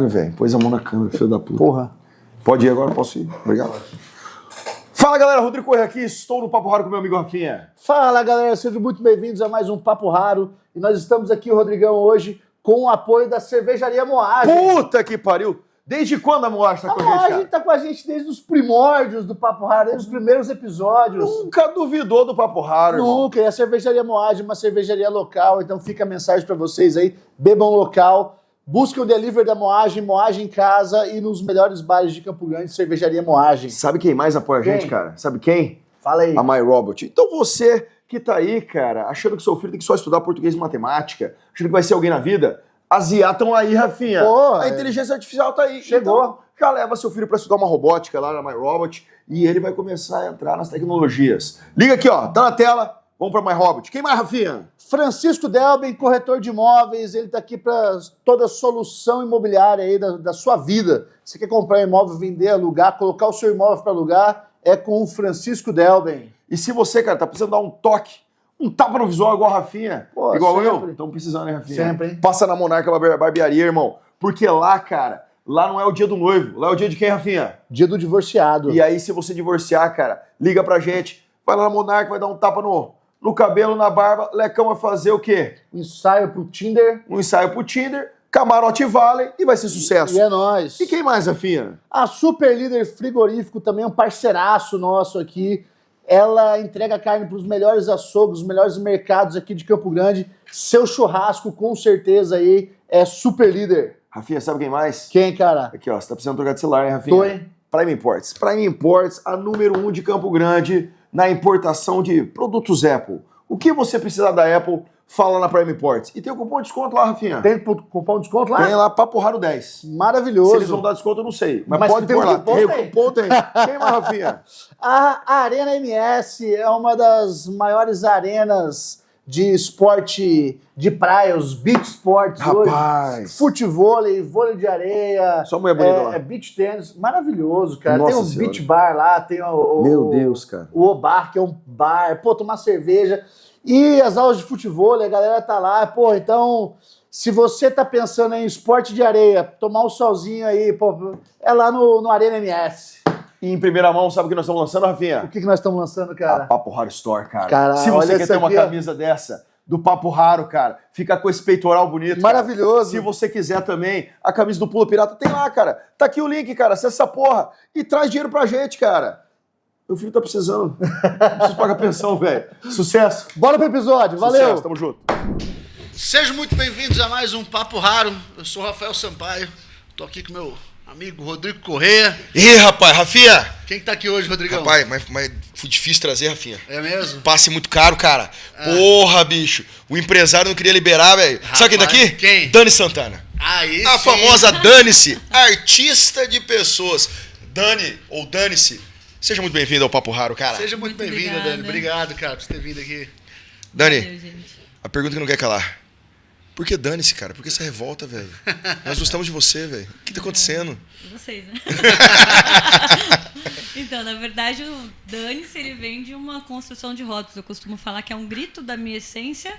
Caralho, velho. Pôs a mão na câmera, filho da puta. Porra. Pode ir agora? Posso ir? Obrigado. Fala, galera. Rodrigo Corrêa aqui. Estou no Papo Raro com meu amigo Rafinha. Fala, galera. Sejam muito bem-vindos a mais um Papo Raro. E nós estamos aqui, Rodrigão, hoje com o apoio da Cervejaria Moagem. Puta que pariu. Desde quando a Moagem tá com a gente, cara? A Moagem tá com a gente desde os primórdios do Papo Raro, desde os primeiros episódios. Nunca duvidou do Papo Raro, irmão. Nunca. E a Cervejaria Moagem, uma cervejaria local. Então fica a mensagem pra vocês aí. Bebam local. Busquem o delivery da Moagem, Moagem em casa e nos melhores bares de Campo Grande, Cervejaria Moagem. Sabe quem mais apoia a gente, cara? Sabe quem? Fala aí. A MyRobot. Então você que tá aí, cara, achando que seu filho tem que só estudar português e matemática, achando que vai ser alguém na vida, as IA estão aí, Rafinha. Pô, a inteligência artificial tá aí. Chegou. Então, já leva seu filho pra estudar uma robótica lá na MyRobot e ele vai começar a entrar nas tecnologias. Liga aqui, ó, tá na tela. Vamos pra MyRobot. Quem mais, Rafinha? Francisco Delben, corretor de imóveis, ele está aqui para toda a solução imobiliária aí da sua vida. Você quer comprar imóvel, vender, alugar, colocar o seu imóvel para alugar, é com o Francisco Delben. E se você, cara, tá precisando dar um toque, um tapa no visual igual a Rafinha, pô, igual sempre. eu, estamos precisando, né, Rafinha? Sempre, hein? Passa na Monarca Barbearia, irmão. Porque lá, cara, lá não é o dia do noivo, lá é o dia de quem, Rafinha? Dia do divorciado. E aí, se você divorciar, cara, liga pra gente, vai lá na Monarca, vai dar um tapa no cabelo, na barba, Lecão vai fazer o quê? Um ensaio pro Tinder. Um ensaio pro Tinder, Camarote Valley e vai ser sucesso. E é nóis. E quem mais, Rafinha? A Super Líder Frigorífico, também é um parceiraço nosso aqui. Ela entrega carne para os melhores açougues, os melhores mercados aqui de Campo Grande. Seu churrasco, com certeza, aí é Super Líder. Rafinha, sabe quem mais? Quem, cara? Aqui, ó, você tá precisando trocar de celular, hein, Rafinha? Tô, hein? Prime Imports. Prime Imports, a número 1 de Campo Grande na importação de produtos Apple. O que você precisar da Apple, fala na Prime Imports. E tem o cupom de desconto lá, Rafinha. Tem cupom de desconto lá? Tem lá, Papo Raro 10. Maravilhoso. Se eles vão dar desconto, eu não sei. Mas pode tem pôr lá. cupom, Tem o tem. cupom, tem. Quem mais, Rafinha? A Arena MS é uma das maiores arenas de esporte de praia, os beach sports Rapaz. hoje. Futevôlei, vôlei de areia. Só mulher bonita lá. Beach tênis. Maravilhoso, cara. Nossa tem um Senhora. beach bar lá, tem Meu Deus, cara. o O-Bar, que é um bar. Pô, tomar cerveja. E as aulas de futevôlei, a galera tá lá. Pô, então, se você tá pensando em esporte de areia, tomar um solzinho aí, pô, é lá no Arena MS. E em primeira mão, sabe o que nós estamos lançando, Rafinha? O que nós estamos lançando, A cara? Papo Raro Store, cara. Cara, se olha você quer essa ter uma aqui, ó. camisa dessa, do Papo Raro, cara, fica com esse peitoral bonito. Maravilhoso. Cara. Se você quiser também, a camisa do Pula Pirata, tem lá, cara. Tá aqui o link, cara. Acessa essa porra e traz dinheiro pra gente, cara. Meu filho tá precisando. Não preciso pagar pensão, velho. Sucesso. Bora pro episódio, valeu! Sucesso, tamo junto. Sejam muito bem-vindos a mais um Papo Raro. Eu sou o Rafael Sampaio. Tô aqui com meu amigo Rodrigo Corrêa. Ih, rapaz, Rafinha! Quem que tá aqui hoje, Rodrigão? Rapaz, mas foi difícil trazer, Rafinha. É mesmo? Passe muito caro, cara. Porra, bicho. O empresário não queria liberar, velho. Sabe quem tá aqui? Quem? Dani Santana. Aí A sim. famosa Dane-se, artista de pessoas. Dani, ou Dane-se, seja muito bem-vindo ao Papo Raro, cara. Seja muito bem-vinda, obrigada. Dani. Obrigado, cara, por você ter vindo aqui. Dani, Valeu, gente. a pergunta que não quer calar. Por que Dane-se, cara? Por que essa revolta, velho? Nós gostamos de você, velho. O que tá acontecendo? Vocês, né? Então, na verdade, o dane-se, ele vem de uma construção de rótulos. Eu costumo falar que é um grito da minha essência,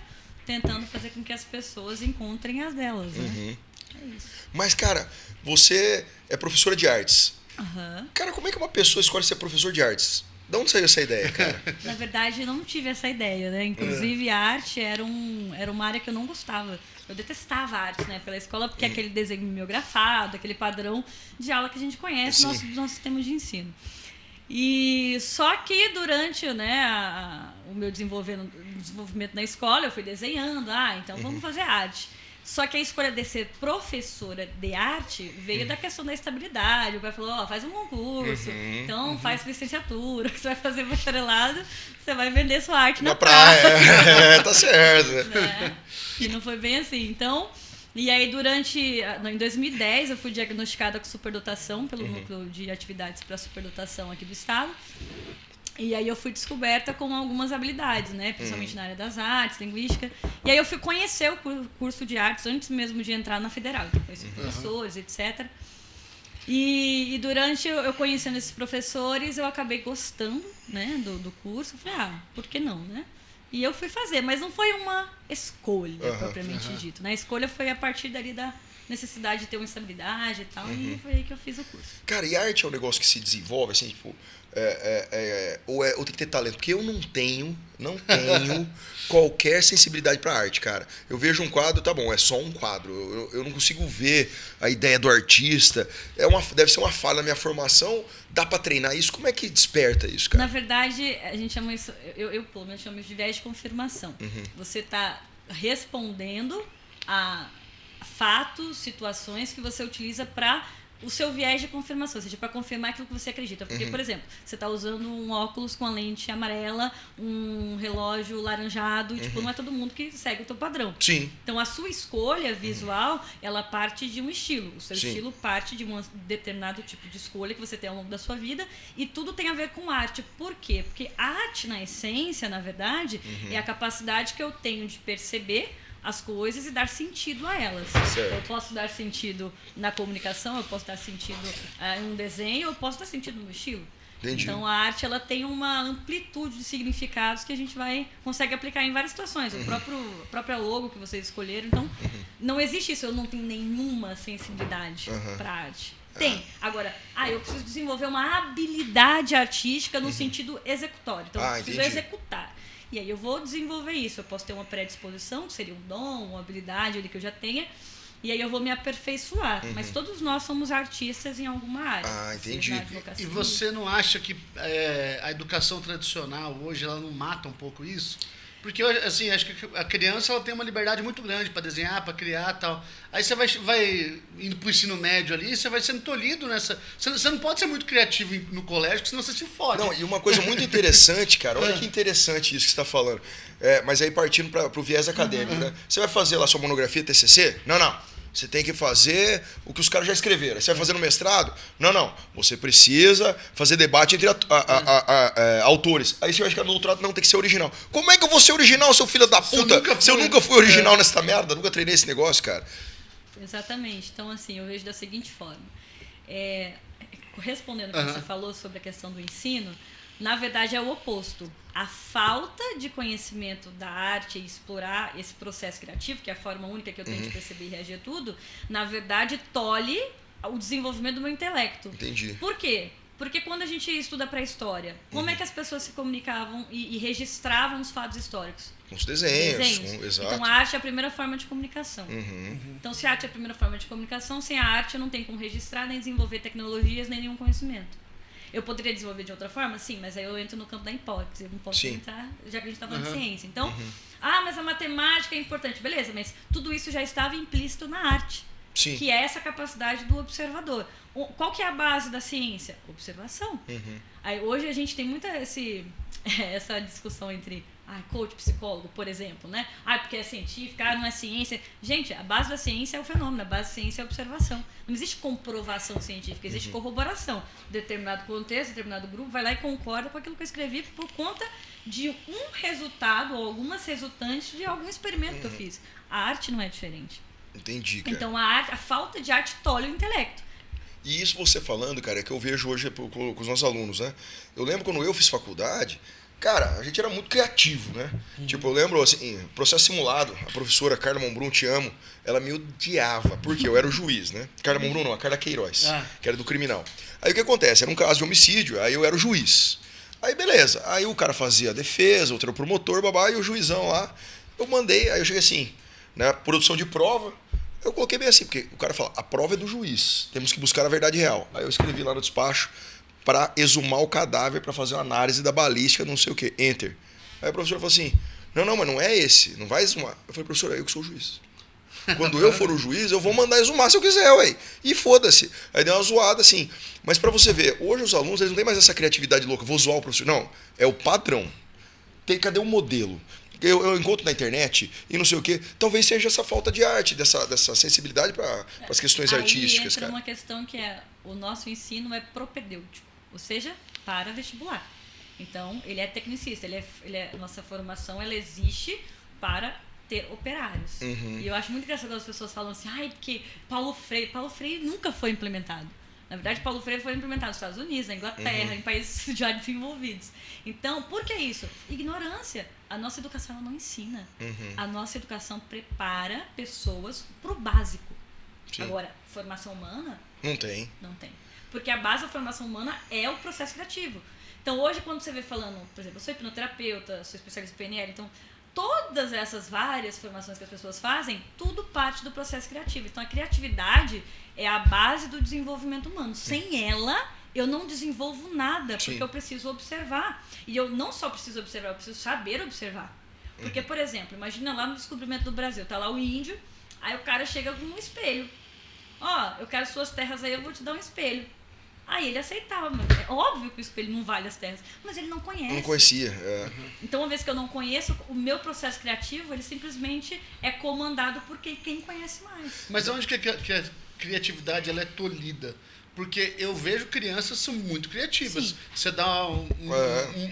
tentando fazer com que as pessoas encontrem as delas, né? É isso. Mas, cara, você é professora de artes. Aham. Cara, como é que uma pessoa escolhe ser professor de artes? De onde saiu essa ideia, cara? Na verdade, eu não tive essa ideia, né? Inclusive, a arte era uma área que eu não gostava. Eu detestava a arte, né? Pela escola, porque é aquele desenho mimeografado, aquele padrão de aula que a gente conhece no nosso sistema de ensino. E só que durante, né, o meu desenvolvimento na escola, eu fui desenhando. Então vamos fazer arte. Só que a escolha de ser professora de arte veio da questão da estabilidade. O pai falou, faz um concurso, então faz licenciatura, que você vai fazer bacharelado, você vai vender sua arte na praia. Tá certo. Né? E não foi bem assim. Então, e aí em 2010 eu fui diagnosticada com superdotação pelo núcleo de atividades para superdotação aqui do estado. E aí eu fui descoberta com algumas habilidades, né? Principalmente na área das artes, linguística. E aí eu fui conhecer o curso de artes antes mesmo de entrar na federal. Então, conheci professores, etc. E durante eu conhecendo esses professores, eu acabei gostando, né, do curso. Falei, por que não, né? E eu fui fazer, mas não foi uma escolha propriamente dito, né? A escolha foi a partir dali da necessidade de ter uma estabilidade e tal, e foi aí que eu fiz o curso. Cara, e arte é um negócio que se desenvolve, assim, tipo, ou tem que ter talento? Porque eu não tenho qualquer sensibilidade pra arte, cara. Eu vejo um quadro, tá bom, é só um quadro. Eu não consigo ver a ideia do artista. Deve ser uma falha na minha formação. Dá pra treinar isso? Como é que desperta isso, cara? Na verdade, a gente chama isso, eu pelo menos chamo isso de viés de confirmação. Você tá respondendo a fatos, situações que você utiliza para o seu viés de confirmação, ou seja, para confirmar aquilo que você acredita. Porque, por exemplo, você está usando um óculos com a lente amarela, um relógio laranjado, e, tipo, não é todo mundo que segue o teu padrão. Sim. Então, a sua escolha visual, ela parte de um estilo. O seu estilo parte de um determinado tipo de escolha que você tem ao longo da sua vida, e tudo tem a ver com arte. Por quê? Porque a arte, na essência, na verdade, é a capacidade que eu tenho de perceber as coisas e dar sentido a elas. Certo. Eu posso dar sentido na comunicação, eu posso dar sentido em um desenho, eu posso dar sentido no estilo. Entendi. Então a arte, ela tem uma amplitude de significados que a gente consegue aplicar em várias situações. A própria logo que vocês escolheram. Então, não existe isso, eu não tenho nenhuma sensibilidade para arte. Tem. Agora, eu preciso desenvolver uma habilidade artística no sentido executório. Então, eu preciso executar. E aí eu vou desenvolver isso. Eu posso ter uma predisposição, que seria um dom, uma habilidade ali que eu já tenha. E aí eu vou me aperfeiçoar. Mas todos nós somos artistas em alguma área. Ah, entendi. E você não acha que a educação tradicional hoje ela não mata um pouco isso? Porque, assim, acho que a criança ela tem uma liberdade muito grande para desenhar, para criar e tal. Aí você vai indo pro ensino médio ali, você vai sendo tolhido nessa... Você não pode ser muito criativo no colégio, senão você se fode. Não, e uma coisa muito interessante, cara, olha que interessante isso que você está falando. Mas aí partindo para o viés acadêmico, né? Você vai fazer lá sua monografia, TCC? Não. Você tem que fazer o que os caras já escreveram. Você vai fazer no mestrado? Não. Você precisa fazer debate entre autores. Aí você vai chegar no doutorado, não, tem que ser original. Como é que eu vou ser original, seu filho da puta? Se eu nunca fui original nessa merda, nunca treinei esse negócio, cara. Exatamente. Então, assim, eu vejo da seguinte forma. Respondendo ao que você falou sobre a questão do ensino, na verdade é o oposto. A falta de conhecimento da arte e explorar esse processo criativo, que é a forma única que eu tenho de perceber e reagir a tudo, na verdade tolhe o desenvolvimento do meu intelecto. Entendi. Por quê? Porque quando a gente estuda pré-história, como é que as pessoas se comunicavam e registravam os fatos históricos? Com os desenhos. Exato. Então a arte é a primeira forma de comunicação. Então se a arte é a primeira forma de comunicação, sem a arte eu não tenho como registrar, nem desenvolver tecnologias, nem nenhum conhecimento. Eu poderia desenvolver de outra forma? Sim, mas aí eu entro no campo da hipótese. Eu não posso entrar, já que a gente está falando de ciência. Então, mas a matemática é importante. Beleza, mas tudo isso já estava implícito na arte. Sim. Que é essa capacidade do observador. Qual que é a base da ciência? Observação. Aí, hoje a gente tem muita essa discussão entre coach, psicólogo, por exemplo, né? Porque é científica, não é ciência. Gente, a base da ciência é o fenômeno, a base da ciência é a observação. Não existe comprovação científica, existe corroboração. Determinado contexto, determinado grupo vai lá e concorda com aquilo que eu escrevi por conta de um resultado ou algumas resultantes de algum experimento que eu fiz. A arte não é diferente. Entendi, cara. Então a falta de arte tolhe o intelecto. E isso você falando, cara, é que eu vejo hoje com os nossos alunos, né? Eu lembro quando eu fiz faculdade, cara, a gente era muito criativo, né? Tipo, eu lembro, assim, processo simulado, a professora Carla Mombrum, te amo, ela me odiava, porque eu era o juiz, né? Carla Mombrum não, a Carla Queiroz, que era do criminal. Aí o que acontece? Era um caso de homicídio, aí eu era o juiz. Aí beleza, aí o cara fazia a defesa, outro era o promotor, babá, e o juizão lá, eu mandei, aí eu cheguei assim, né, produção de prova, eu coloquei bem assim, porque o cara fala, a prova é do juiz, temos que buscar a verdade real. Aí eu escrevi lá no despacho, para exumar o cadáver, para fazer uma análise da balística, não sei o que, enter. Aí a professora falou assim, não, mas não é esse, não vai exumar. Eu falei, professora, eu que sou o juiz. Quando eu for o juiz, eu vou mandar exumar se eu quiser, ué. E foda-se. Aí deu uma zoada, assim. Mas para você ver, hoje os alunos, eles não têm mais essa criatividade louca, vou zoar o professor. Não, é o padrão. Cadê o modelo? Eu encontro na internet e não sei o quê. Talvez seja essa falta de arte, dessa sensibilidade para as questões artísticas, entra cara. uma questão que o nosso ensino é propedêutico, ou seja, para vestibular. Então, ele é tecnicista, nossa formação ela existe para ter operários. E eu acho muito engraçado quando as pessoas falam assim, porque Paulo Freire nunca foi implementado. Na verdade, Paulo Freire foi implementado nos Estados Unidos, na Inglaterra, em países já desenvolvidos. Então, por que isso? Ignorância. A nossa educação ela não ensina. A nossa educação prepara pessoas para o básico. Sim. Agora, formação humana, Não tem. não tem. Porque a base da formação humana é o processo criativo. Então, hoje, quando você vê falando, por exemplo, eu sou hipnoterapeuta, sou especialista em PNL, então, todas essas várias formações que as pessoas fazem, tudo parte do processo criativo. Então, a criatividade é a base do desenvolvimento humano. Sem ela, eu não desenvolvo nada, Sim. porque eu preciso observar. E eu não só preciso observar, eu preciso saber observar. Porque, por exemplo, imagina lá no descobrimento do Brasil, tá lá o índio, aí o cara chega com um espelho. Ó, eu quero suas terras aí, eu vou te dar um espelho. Aí ele aceitava, mas é óbvio que o espelho não vale as terras, mas ele não conhece. Não conhecia. Então, uma vez que eu não conheço, o meu processo criativo, ele simplesmente é comandado por quem conhece mais. Mas onde que a criatividade ela é tolhida? Porque eu vejo crianças são muito criativas. Sim. Você dá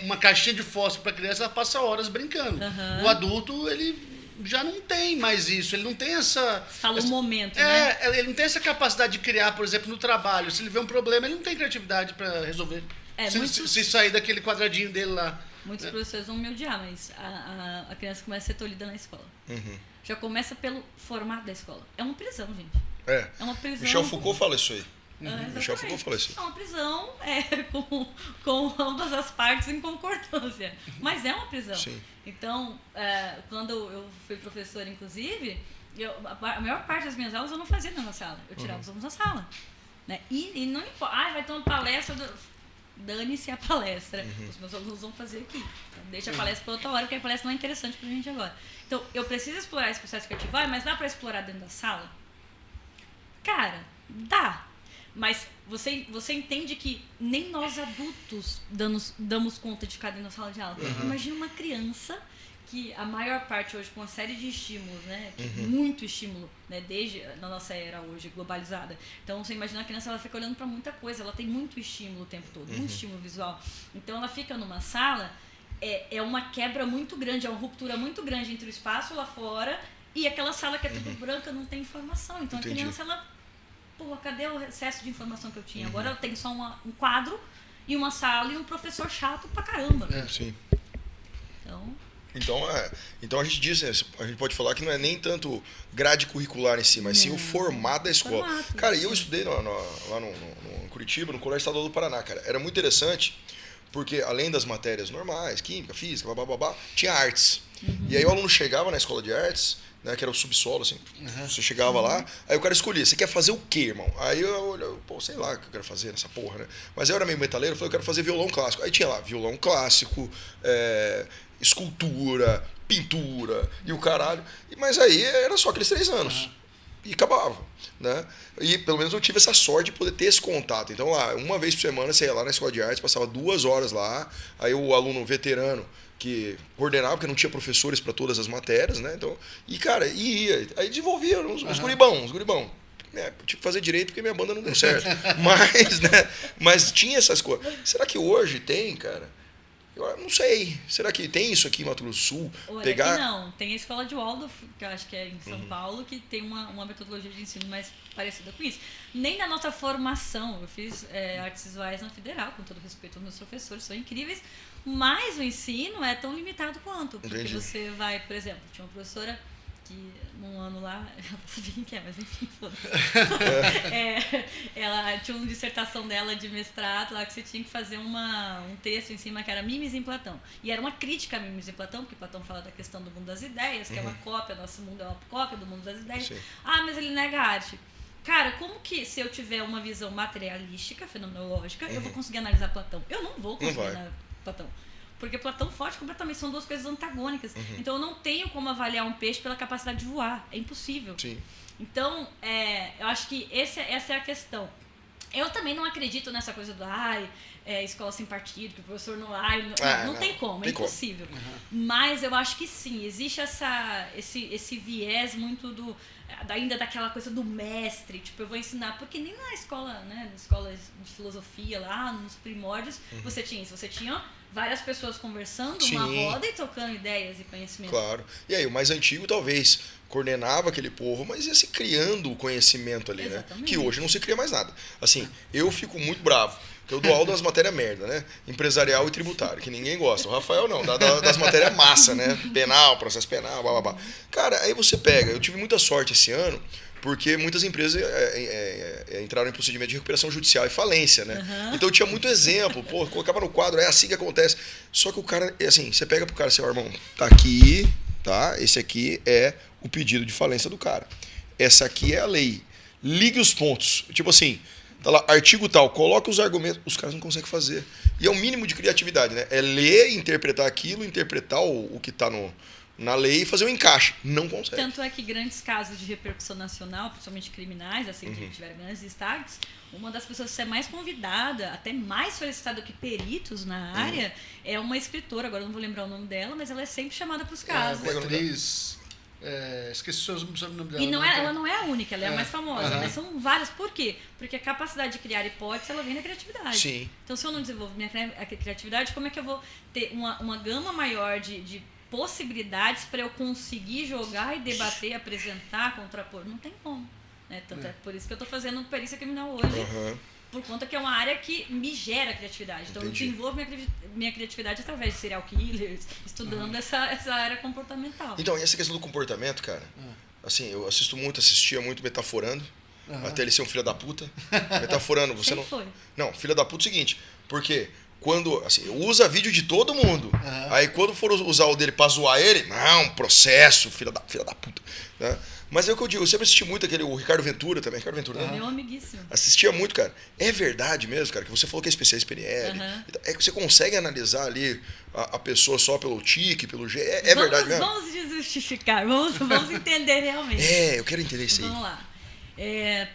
uma caixinha de fósforo para criança, ela passa horas brincando. Uhum. O adulto, ele já não tem mais isso. Ele não tem essa... Fala um momento, né? Ele não tem essa capacidade de criar, por exemplo, no trabalho. Se ele vê um problema, ele não tem criatividade para resolver. Se sair daquele quadradinho dele lá. Muitos professores vão me odiar, mas a criança começa a ser tolhida na escola. Uhum. Já começa pelo formato da escola. É uma prisão, gente. É. É uma prisão. Michel Foucault fala isso aí. Michel Exatamente. Foucault fala isso. É uma prisão com ambas as partes em concordância. Mas é uma prisão. Sim. Então, quando eu fui professora, inclusive, a maior parte das minhas aulas eu não fazia na sala. Eu tirava os alunos da sala. Né? E não importa. Vai ter uma palestra... Dane-se a palestra. Os meus alunos vão fazer aqui. Então, deixa a palestra para outra hora, porque a palestra não é interessante pra gente agora. Então, eu preciso explorar esse processo criativo. Mas dá para explorar dentro da sala? Cara, dá. Mas você entende que nem nós adultos damos conta de ficar dentro da sala de aula. Imagina uma criança que a maior parte hoje com uma série de estímulos, né? Muito estímulo, né? Desde na nossa era hoje globalizada. Então você imagina a criança, ela fica olhando para muita coisa, ela tem muito estímulo o tempo todo, muito estímulo visual. Então ela fica numa sala, é uma quebra muito grande, é uma ruptura muito grande entre o espaço lá fora e aquela sala que é tudo branca, não tem informação. Então Entendi. a criança, ela, pô, cadê o excesso de informação que eu tinha? Agora eu tenho só um quadro e uma sala e um professor chato pra caramba. Sim. Então, Então a gente diz, né, a gente pode falar que não é nem tanto grade curricular em si, mas sim o formato da escola. Formato, Cara, e eu sim. estudei lá no Curitiba, no Colégio Estadual do Paraná, cara. Era muito interessante, porque além das matérias normais, química, física, babá, tinha artes. E aí o aluno chegava na escola de artes, né, que era o subsolo, assim, você chegava lá, aí o cara escolhia, você quer fazer o quê, irmão? Aí eu pô, sei lá o que eu quero fazer nessa porra, né? Mas eu era meio metaleiro, eu falei, eu quero fazer violão clássico. Aí tinha lá, violão clássico, escultura, pintura e o caralho. Mas aí era só aqueles 3 anos. E acabava, né? E pelo menos eu tive essa sorte de poder ter esse contato. Então lá, uma vez por semana você ia lá na escola de artes, passava 2 horas lá, aí o aluno veterano que coordenava, porque não tinha professores para todas as matérias, né? Então, e cara, ia, aí desenvolvia uns guribão. Eu tive que fazer direito porque minha banda não deu certo. Mas tinha essas coisas. Será que hoje tem, cara? Eu não sei. Será que tem isso aqui em Mato Grosso do Sul? olha, Pegar... aqui não. Tem a escola de Waldorf, que eu acho que é em São Paulo, que tem uma metodologia de ensino mais parecida com isso. Nem na nossa formação. Eu fiz artes visuais na Federal, com todo respeito aos meus professores, são incríveis, mas o ensino é tão limitado quanto. Porque Entendi. você vai, por exemplo, tinha uma professora que num ano lá, eu não sabia quem que é, mas enfim, foda-se. Ela tinha uma dissertação dela de mestrado lá que você tinha que fazer um texto em cima que era Mimes em Platão. E era uma crítica a Mimes em Platão, porque Platão fala da questão do mundo das ideias, que é uma cópia, nosso mundo é uma cópia do mundo das ideias. Sim. Ah, mas ele nega a arte. Cara, como que se eu tiver uma visão materialística, fenomenológica, eu vou conseguir analisar Platão? Eu não vou conseguir vai. analisar Platão. Porque Platão foge completamente, são duas coisas antagônicas. Então eu não tenho como avaliar um peixe pela capacidade de voar. É impossível. Sim. Então, eu acho que essa é a questão. Eu também não acredito nessa coisa do escola sem partido, que o professor não... não tem como, é impossível. Mas eu acho que sim, existe esse viés muito ainda daquela coisa do mestre, tipo, eu vou ensinar, porque nem na escola, né, na escola de filosofia lá, nos primórdios, você tinha isso, você tinha várias pessoas conversando, uma roda e trocando ideias e conhecimento. Claro. E aí, o mais antigo talvez coordenava aquele povo, mas ia se criando o conhecimento ali, Exatamente. né? Que hoje não se cria mais nada. Assim, eu fico muito bravo, porque eu dou aula das matérias merda, né? Empresarial e tributário, que ninguém gosta. O Rafael não, das matérias massa, né? Penal, processo penal, blá. Cara, aí você pega, eu tive muita sorte esse ano, porque muitas empresas entraram em procedimento de recuperação judicial e falência, né? Então tinha muito exemplo, pô, colocava no quadro, é assim que acontece. Só que o cara, assim, você pega pro cara assim, ó, irmão, tá aqui, tá? Esse aqui é o pedido de falência do cara. Essa aqui é a lei. Ligue os pontos. Tipo assim, tá lá, artigo tal, coloca os argumentos. Os caras não conseguem fazer. E é o mínimo de criatividade, né? É ler, interpretar aquilo, interpretar o que tá na lei e fazer um encaixe. Não consegue. Tanto é que grandes casos de repercussão nacional, principalmente criminais, assim, que tiveram grandes destaques, uma das pessoas que é mais convidada, até mais solicitada que peritos na área, é uma escritora, agora eu não vou lembrar o nome dela, mas ela é sempre chamada para os casos. Beatriz... esqueci o sobrenome dela. E ela não é a única, ela é a mais famosa, mas são várias. Por quê? Porque a capacidade de criar hipóteses, ela vem da criatividade. Sim. Então, se eu não desenvolvo minha criatividade, como é que eu vou ter uma gama maior de possibilidades para eu conseguir jogar e debater, apresentar, contrapor? Não tem como. Né? Tanto é por isso que eu estou fazendo perícia criminal hoje. Por conta que é uma área que me gera criatividade. Então, eu desenvolvo minha criatividade através de serial killers, estudando essa área comportamental. Então, e essa questão do comportamento, cara, assim, eu assistia muito Metaforando, até ele ser um filho da puta. Metaforando, você não... Foi. Não, filho da puta é o seguinte, porque quando, assim, usa vídeo de todo mundo, aí quando for usar o dele pra zoar ele, não, processo, filho da puta, né? Mas é o que eu digo, eu sempre assisti muito o Ricardo Ventura também, Ricardo Ventura, né? Meu amiguíssimo. Assistia muito, cara. É verdade mesmo, cara, que você falou que é especialista em PNL. É que você consegue analisar ali a pessoa só pelo tique, pelo jeito. É verdade mesmo? Vamos desjustificar, vamos entender realmente. Eu quero entender isso aí. Vamos lá.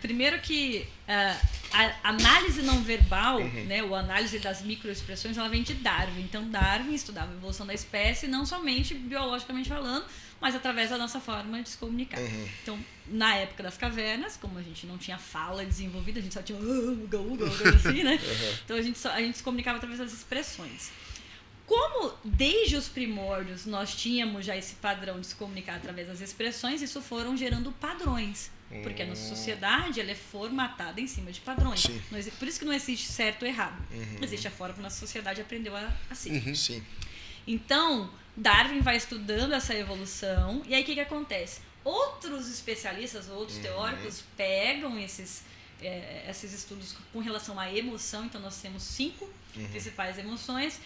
Primeiro que a análise não verbal, né, ou a análise das microexpressões, ela vem de Darwin. Então, Darwin estudava a evolução da espécie, não somente biologicamente falando, mas através da nossa forma de se comunicar. Então, na época das cavernas, como a gente não tinha fala desenvolvida, a gente só tinha uga, assim, né? Então, a gente se comunicava através das expressões. Como desde os primórdios nós tínhamos já esse padrão de se comunicar através das expressões, isso foram gerando padrões. Porque a nossa sociedade ela é formatada em cima de padrões. Por isso que não existe certo ou errado. Existe a forma que a nossa sociedade aprendeu a ser. Sim. Então, Darwin vai estudando essa evolução, e aí o que acontece? Outros especialistas, outros teóricos pegam esses estudos com relação à emoção. Então, nós temos 5 principais emoções,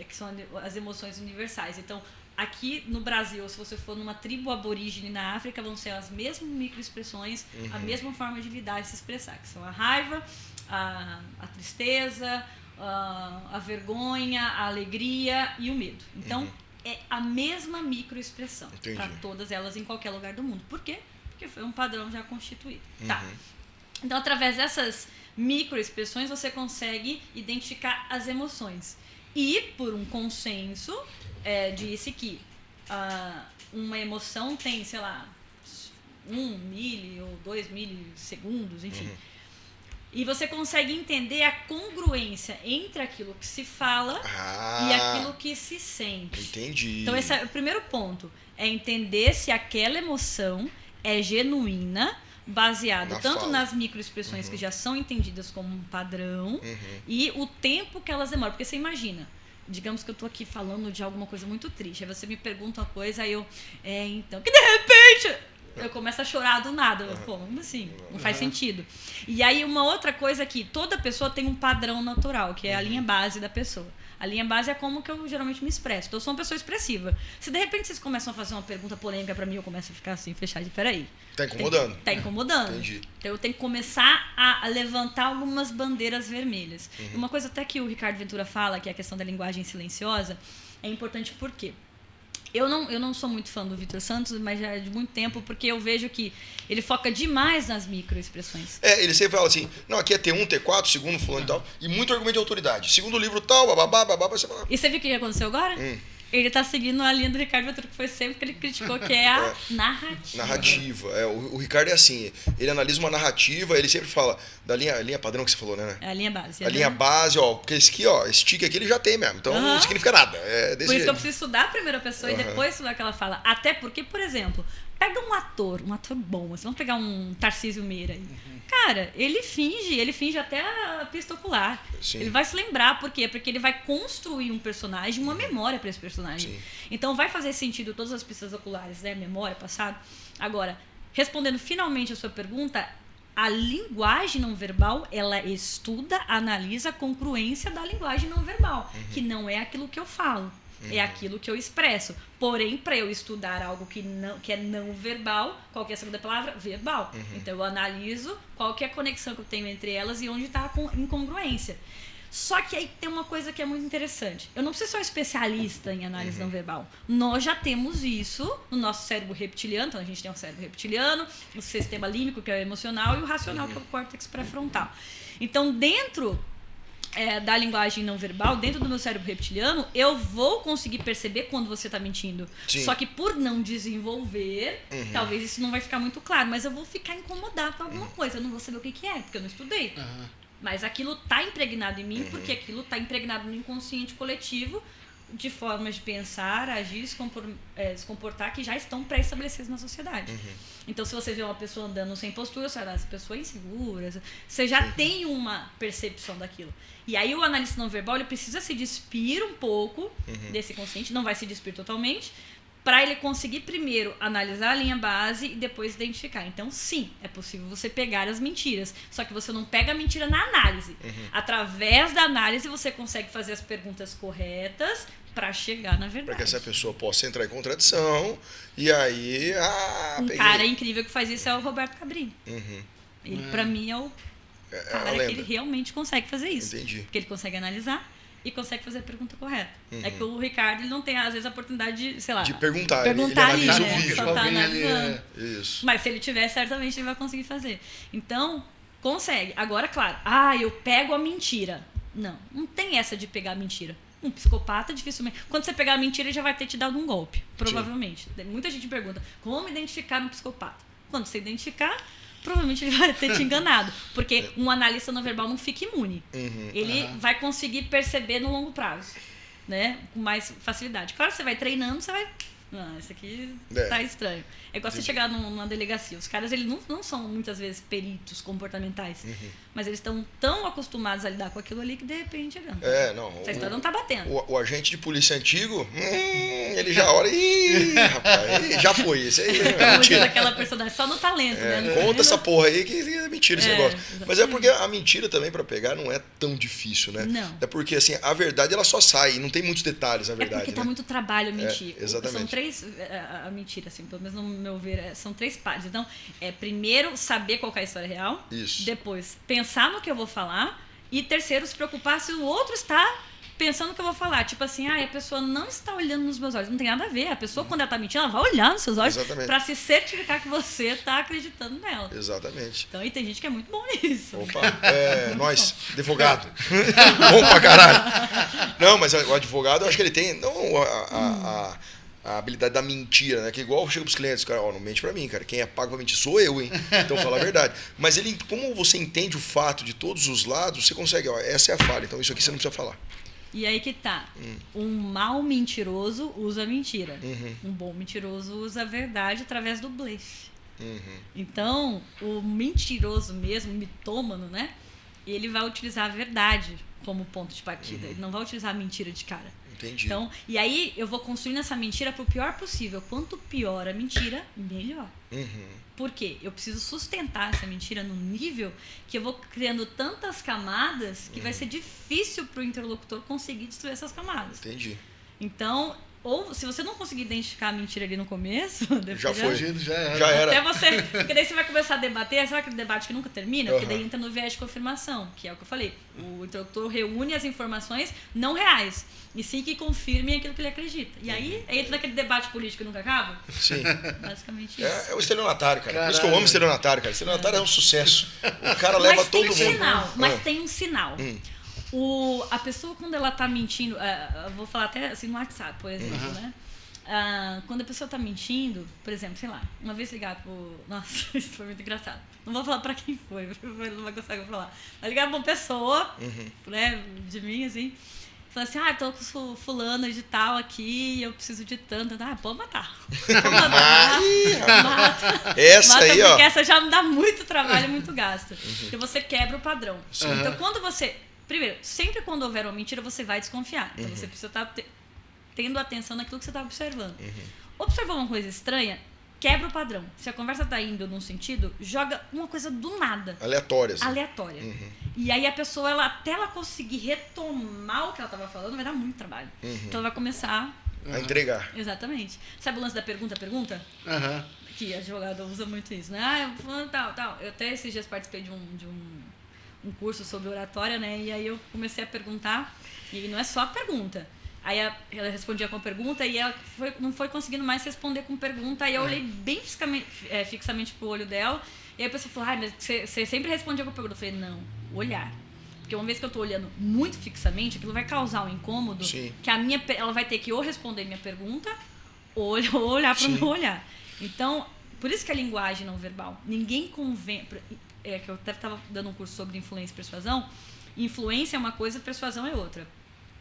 que são as emoções universais. Então, aqui no Brasil, se você for numa tribo aborígene na África, vão ser as mesmas microexpressões, a mesma forma de lidar e se expressar, que são a raiva, a tristeza, a vergonha, a alegria e o medo. Então, é a mesma microexpressão para todas elas em qualquer lugar do mundo. Por quê? Porque foi um padrão já constituído. Tá. Então, através dessas microexpressões, você consegue identificar as emoções. E, por um consenso, disse que uma emoção tem, sei lá, 1 milli ou 2 milissegundos, enfim. E você consegue entender a congruência entre aquilo que se fala e aquilo que se sente. Entendi. Então, esse é o primeiro ponto. É entender se aquela emoção é genuína, baseado tanto nas microexpressões que já são entendidas como um padrão e o tempo que elas demoram. Porque você imagina, digamos que eu estou aqui falando de alguma coisa muito triste, aí você me pergunta uma coisa, aí eu, então, que de repente eu começo a chorar do nada. Pô, assim, não faz sentido. E aí uma outra coisa que toda pessoa tem um padrão natural, que é a linha base da pessoa. A linha base é como que eu geralmente me expresso. Então, eu sou uma pessoa expressiva. Se de repente vocês começam a fazer uma pergunta polêmica pra mim, eu começo a ficar assim, fechado. Peraí. Tá incomodando. Tá incomodando. Entendi. Então, eu tenho que começar a levantar algumas bandeiras vermelhas. Uma coisa até que o Ricardo Ventura fala, que é a questão da linguagem silenciosa, é importante por quê? Eu não sou muito fã do Vitor Santos, mas já é de muito tempo, porque eu vejo que ele foca demais nas microexpressões. Ele sempre fala assim, não, aqui é T1, T4, segundo fulano e tal, e muito argumento de autoridade. Segundo livro tal, bababá, você fala... E você viu o que aconteceu agora? Ele tá seguindo a linha do Ricardo Ventura, que foi sempre que ele criticou, que é a narrativa. Narrativa. O Ricardo é assim, ele analisa uma narrativa, ele sempre fala da linha padrão que você falou, né? É a linha base. A linha base, porque esse aqui, esse tique aqui ele já tem mesmo, então não significa nada. Por isso que eu preciso estudar a primeira pessoa e depois estudar o que ela fala. Até porque, por exemplo, pega um ator bom, assim, vamos pegar um Tarcísio Meira aí. Cara, ele finge até a pista ocular. Sim. Ele vai se lembrar, por quê? Porque ele vai construir um personagem, uma memória para esse personagem. Sim. Então vai fazer sentido todas as pistas oculares, né? Memória, passado. Agora, respondendo finalmente a sua pergunta, a linguagem não verbal, ela estuda, analisa a congruência da linguagem não verbal, que não é aquilo que eu falo, é aquilo que eu expresso. Porém, para eu estudar algo que é não verbal, qual que é a segunda palavra? Verbal. Então, eu analiso qual que é a conexão que eu tenho entre elas e onde está a incongruência. Só que aí tem uma coisa que é muito interessante. Eu não preciso ser um especialista em análise não verbal. Nós já temos isso no nosso cérebro reptiliano. Então, a gente tem um cérebro reptiliano, o sistema límbico, que é o emocional, e o racional, que é o córtex pré-frontal. Então, dentro da linguagem não verbal, dentro do meu cérebro reptiliano, eu vou conseguir perceber quando você está mentindo. Sim. Só que por não desenvolver, talvez isso não vai ficar muito claro, mas eu vou ficar incomodado com alguma coisa. Eu não vou saber o que é, porque eu não estudei. Mas aquilo está impregnado em mim, porque aquilo está impregnado no inconsciente coletivo, de formas de pensar, agir, se comportar, que já estão pré-estabelecidas na sociedade. Então, se você vê uma pessoa andando sem postura, você vai dar essa pessoa insegura, você já tem uma percepção daquilo. E aí o analista não verbal, ele precisa se despir um pouco desse consciente, não vai se despir totalmente, para ele conseguir primeiro analisar a linha base e depois identificar. Então, sim, é possível você pegar as mentiras, só que você não pega a mentira na análise. Através da análise, você consegue fazer as perguntas corretas para chegar na verdade. Para que essa pessoa possa entrar em contradição e aí... cara incrível que faz isso é o Roberto Cabrini. Ele, para mim, é o cara que ele realmente consegue fazer isso. Entendi. Porque ele consegue analisar e consegue fazer a pergunta correta. É que o Ricardo, ele não tem, às vezes, a oportunidade de, sei lá... De perguntar. Ele analisa ali, o vídeo. Só tá analisando. Isso. Mas se ele tiver, certamente ele vai conseguir fazer. Então, consegue. Agora, claro, eu pego a mentira. Não tem essa de pegar a mentira. Um psicopata, dificilmente... Quando você pegar a mentira, ele já vai ter te dado um golpe, provavelmente. Sim. Muita gente pergunta, como identificar um psicopata? Quando você identificar... provavelmente ele vai ter te enganado. Porque um analista não verbal não fica imune. Ele vai conseguir perceber no longo prazo, né? Com mais facilidade. Claro, você vai treinando, você vai... Não, isso aqui tá estranho. É igual você chegar numa delegacia. Os caras, eles não são, muitas vezes, peritos comportamentais. Mas eles estão tão acostumados a lidar com aquilo ali que, de repente, essa história não tá batendo. O agente de polícia antigo, ele já olha e... rapaz, já foi. Esse aí é mentira. Aquela personagem, só no talento, né? Conta essa porra aí que é mentira esse negócio. Exatamente. Mas é porque a mentira também, pra pegar, não é tão difícil, né? Não. É porque, assim, a verdade, ela só sai. Não tem muitos detalhes, na verdade. É porque tá né? muito trabalho mentir. Exatamente. São 3... A mentira, assim, pelo menos no meu ver, são 3 partes. Então, primeiro, saber qual que é a história real. Isso. Depois, pensar no que eu vou falar. E terceiro, se preocupar se o outro está pensando no que eu vou falar. Tipo assim, a pessoa não está olhando nos meus olhos. Não tem nada a ver. A pessoa, quando ela está mentindo, ela vai olhar nos seus olhos para se certificar que você está acreditando nela. Exatamente. Então, e tem gente que é muito bom nisso. Opa, nós, advogado. Bom pra caralho. Não, mas o advogado, eu acho que ele tem... Não, a habilidade da mentira, né? Que igual chega pros clientes, cara, não mente pra mim, cara. Quem é pago pra mentir sou eu, hein? Então fala a verdade. Mas ele, como você entende o fato de todos os lados, você consegue, essa é a falha. Então isso aqui você não precisa falar. E aí que tá. Um mau mentiroso usa mentira. Um bom mentiroso usa a verdade através do blefe. Então, o mentiroso mesmo, mitômano, né? Ele vai utilizar a verdade como ponto de partida. Ele não vai utilizar a mentira de cara. Entendi. Então, e aí eu vou construindo essa mentira pro pior possível. Quanto pior a mentira, melhor. Por quê? Eu preciso sustentar essa mentira num nível que eu vou criando tantas camadas que vai ser difícil pro interlocutor conseguir destruir essas camadas. Entendi. Então, ou se você não conseguir identificar a mentira ali no começo, já foi, já era. Já era. Até você, porque daí você vai começar a debater, sabe aquele debate que nunca termina? Porque daí entra no viés de confirmação, que é o que eu falei. O interlocutor reúne as informações não reais, e sim que confirmem aquilo que ele acredita. E aí entra naquele debate político que nunca acaba. Sim. Basicamente isso. É o estelionatário, cara. Caralho. Por isso que eu amo estelionatário, cara. Estelionatário é um sucesso. O cara leva todo mundo. Mas tem um sinal. A pessoa, quando ela tá mentindo, eu vou falar até assim no WhatsApp, por exemplo, né? Quando a pessoa tá mentindo, por exemplo, sei lá, uma vez ligar pro... Nossa, isso foi muito engraçado. Não vou falar pra quem foi, não vai conseguir falar. Vai ligar pra uma pessoa, né, de mim, assim, falando assim, tô com fulano de tal aqui, eu preciso de tanto. Pode matar. Pode matar. Mata. Essa mata, aí, porque ó. Essa já me dá muito trabalho e muito gasto. Porque você quebra o padrão. Então, quando você... Primeiro, sempre quando houver uma mentira, você vai desconfiar. Então, você precisa estar tendo atenção naquilo que você está observando. Observar uma coisa estranha, quebra o padrão. Se a conversa tá indo num sentido, joga uma coisa do nada. Aleatórias. Aleatória. E aí a pessoa, até ela conseguir retomar o que ela tava falando, vai dar muito trabalho. Então ela vai começar... A entregar. Exatamente. Sabe o lance da pergunta? Aham. Que a advogada usa muito isso, né? Eu falando tal. Eu até esses dias participei de um curso sobre oratória, né? E aí eu comecei a perguntar, e não é só a pergunta. Aí ela respondia com a pergunta e ela não foi conseguindo mais responder com pergunta. Aí eu olhei bem fixamente pro olho dela. E aí a pessoa falou, mas você sempre respondia com a pergunta. Eu falei, não, olhar. Porque uma vez que eu tô olhando muito fixamente, aquilo vai causar um incômodo. Sim. Que ela vai ter que ou responder minha pergunta ou olhar pro meu olhar. Então, por isso que a linguagem não verbal. Ninguém convém... que eu até estava dando um curso sobre influência e persuasão. Influência é uma coisa, persuasão é outra.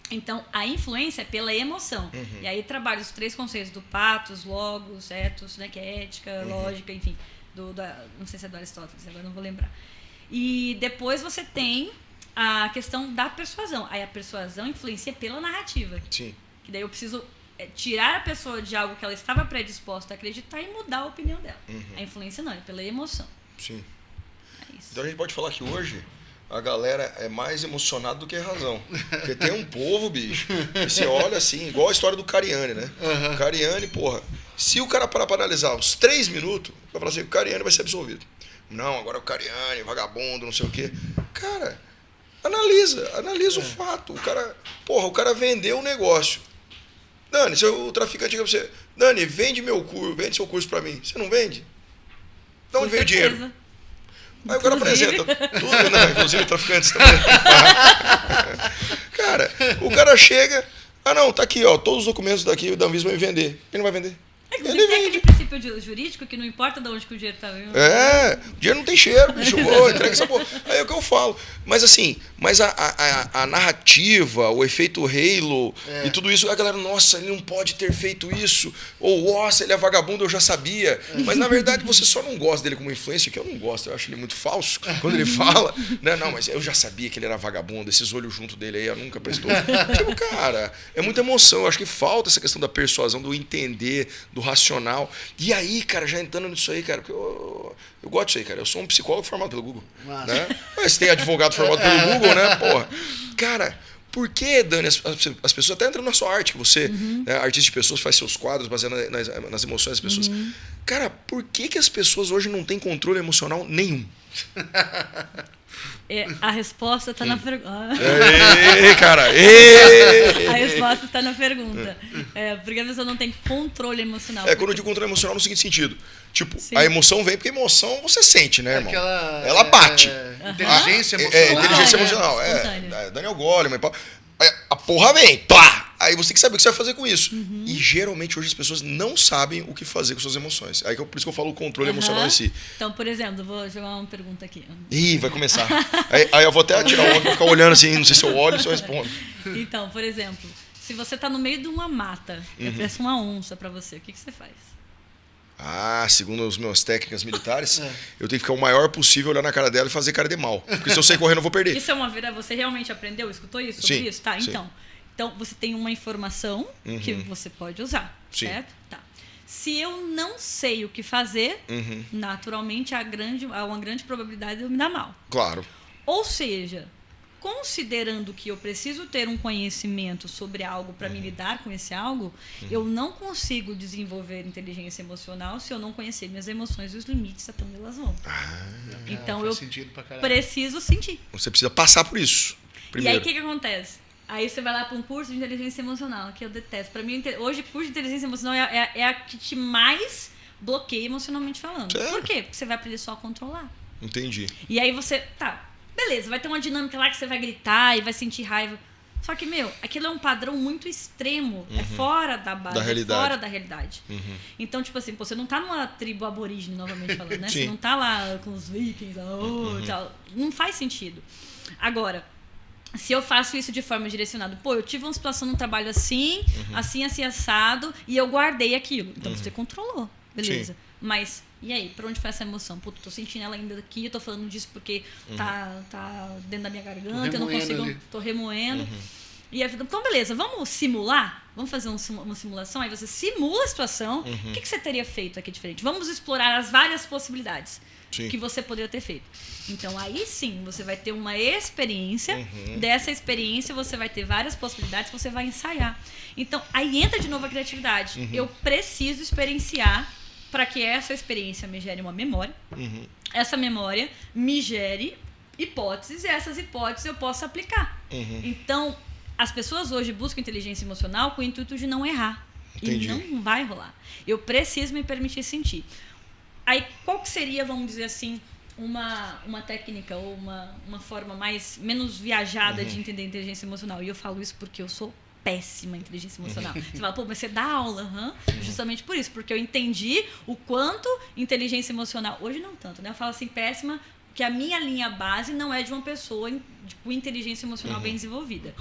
Então, a influência é pela emoção. E aí trabalha os 3 conceitos do patos, logos, ethos, né, que é ética, lógica, enfim. Não sei se é do Aristóteles, agora não vou lembrar. E depois você tem a questão da persuasão. Aí a persuasão influencia pela narrativa. Sim. Que daí eu preciso tirar a pessoa de algo que ela estava predisposta a acreditar e mudar a opinião dela. A influência não, é pela emoção. Sim. É isso. Então a gente pode falar que hoje a galera é mais emocionada do que razão. Porque tem um povo, bicho, que você olha assim, igual a história do Cariani, né? O Cariani, porra, se o cara parar para analisar uns 3 minutos, vai falar assim, o Cariani vai ser absolvido. Não, agora o Cariani, vagabundo, não sei o quê. Cara, analisa o fato. O cara vendeu o negócio. Dani, se o traficante chega pra você, Dani, vende seu curso pra mim. Você não vende? De onde vem o dinheiro? Aí o cara apresenta tudo, né? Inclusive traficantes também. Cara, o cara chega, não, tá aqui, ó, todos os documentos daqui, o Danvis vai me vender. Ele não vai vender. Inclusive tem aquele princípio jurídico que não importa de onde que o dinheiro tá vindo. O dinheiro não tem cheiro, bicho. Entrega essa porra. Aí é o que eu falo. Mas assim, a narrativa, o efeito Halo e tudo isso, a galera, nossa, ele não pode ter feito isso. Ou, nossa, ele é vagabundo, eu já sabia. Mas na verdade você só não gosta dele como influência, que eu não gosto, eu acho ele muito falso quando ele fala. Né? Não, mas eu já sabia que ele era vagabundo, esses olhos junto dele aí, eu nunca prestou. Tipo, cara, é muita emoção. Eu acho que falta essa questão da persuasão, do entender, do racional. E aí, cara, já entrando nisso aí, cara, porque eu gosto disso aí, cara. Eu sou um psicólogo formado pelo Google. Né? Mas tem advogado formado pelo Google, né? Porra. Cara, por que, Dani, as pessoas até entram na sua arte, que você, né, artista de pessoas, faz seus quadros baseado nas emoções das pessoas. Cara, por que as pessoas hoje não têm controle emocional nenhum? A resposta está na pergunta. Cara! A resposta está na pergunta. Porque a pessoa não tem controle emocional. Quando eu digo controle emocional no seguinte sentido. Tipo, a emoção vem porque a emoção você sente, né, irmão? Ela bate. Inteligência emocional. Inteligência emocional. Daniel Goleman e pau. A porra vem, pá! Aí você tem que saber o que você vai fazer com isso. E geralmente hoje as pessoas não sabem o que fazer com suas emoções. Aí por isso que eu falo o controle emocional em si. Então, por exemplo, vou jogar uma pergunta aqui. Ih, vai começar. Aí eu vou até tirar o óculos e ficar olhando assim, não sei se eu olho ou se eu respondo. Então, por exemplo, se você tá no meio de uma mata e aparece uma onça pra você, o que você faz? Segundo as minhas técnicas militares, eu tenho que ficar o maior possível, olhar na cara dela e fazer cara de mal. Porque se eu sair correndo, eu vou perder. Isso é uma verdade? Você realmente aprendeu, escutou isso sobre isso? Tá, então você tem uma informação que você pode usar, certo? Tá. Se eu não sei o que fazer, naturalmente há uma grande probabilidade de eu me dar mal. Claro. Ou seja, considerando que eu preciso ter um conhecimento sobre algo para me lidar com esse algo, eu não consigo desenvolver inteligência emocional se eu não conhecer minhas emoções e os limites até onde elas vão. Então eu preciso sentir. Você precisa passar por isso. Primeiro. E aí o que acontece? Aí você vai lá para um curso de inteligência emocional, que eu detesto. Para mim, hoje, curso de inteligência emocional é a que te mais bloqueia emocionalmente falando. Sério? Por quê? Porque você vai aprender só a controlar. Entendi. E aí você, beleza, vai ter uma dinâmica lá que você vai gritar e vai sentir raiva. Só que, aquilo é um padrão muito extremo. É fora da base, fora da realidade. Então, tipo assim, você não tá numa tribo aborígene, novamente falando, né? Você não tá lá com os vikings, tal. Não faz sentido. Agora, se eu faço isso de forma direcionada, eu tive uma situação no trabalho assim, assim, assado, e eu guardei aquilo. Então, você controlou, beleza. Sim. Mas, e aí, pra onde foi essa emoção? Tô sentindo ela ainda aqui, eu tô falando disso porque tá dentro da minha garganta, eu não consigo, tô remoendo. E a vida, então beleza, vamos simular? Vamos fazer uma simulação? Aí você simula a situação. O que você teria feito aqui diferente? Vamos explorar as várias possibilidades que você poderia ter feito. Então, aí sim, você vai ter uma experiência. Dessa experiência, você vai ter várias possibilidades que você vai ensaiar. Então, aí entra de novo a criatividade. Eu preciso experienciar para que essa experiência me gere uma memória. Essa memória me gere hipóteses, e essas hipóteses eu posso aplicar. Então, as pessoas hoje buscam inteligência emocional com o intuito de não errar. Entendi. E não vai rolar. Eu preciso me permitir sentir. Aí, qual que seria, vamos dizer assim, uma técnica ou uma forma menos viajada de entender inteligência emocional? E eu falo isso porque eu sou péssima em inteligência emocional. Você fala, pô, mas você dá aula? Justamente por isso, porque eu entendi o quanto inteligência emocional... Hoje não tanto, né? Eu falo assim, péssima, que a minha linha base não é de uma pessoa com inteligência emocional bem desenvolvida.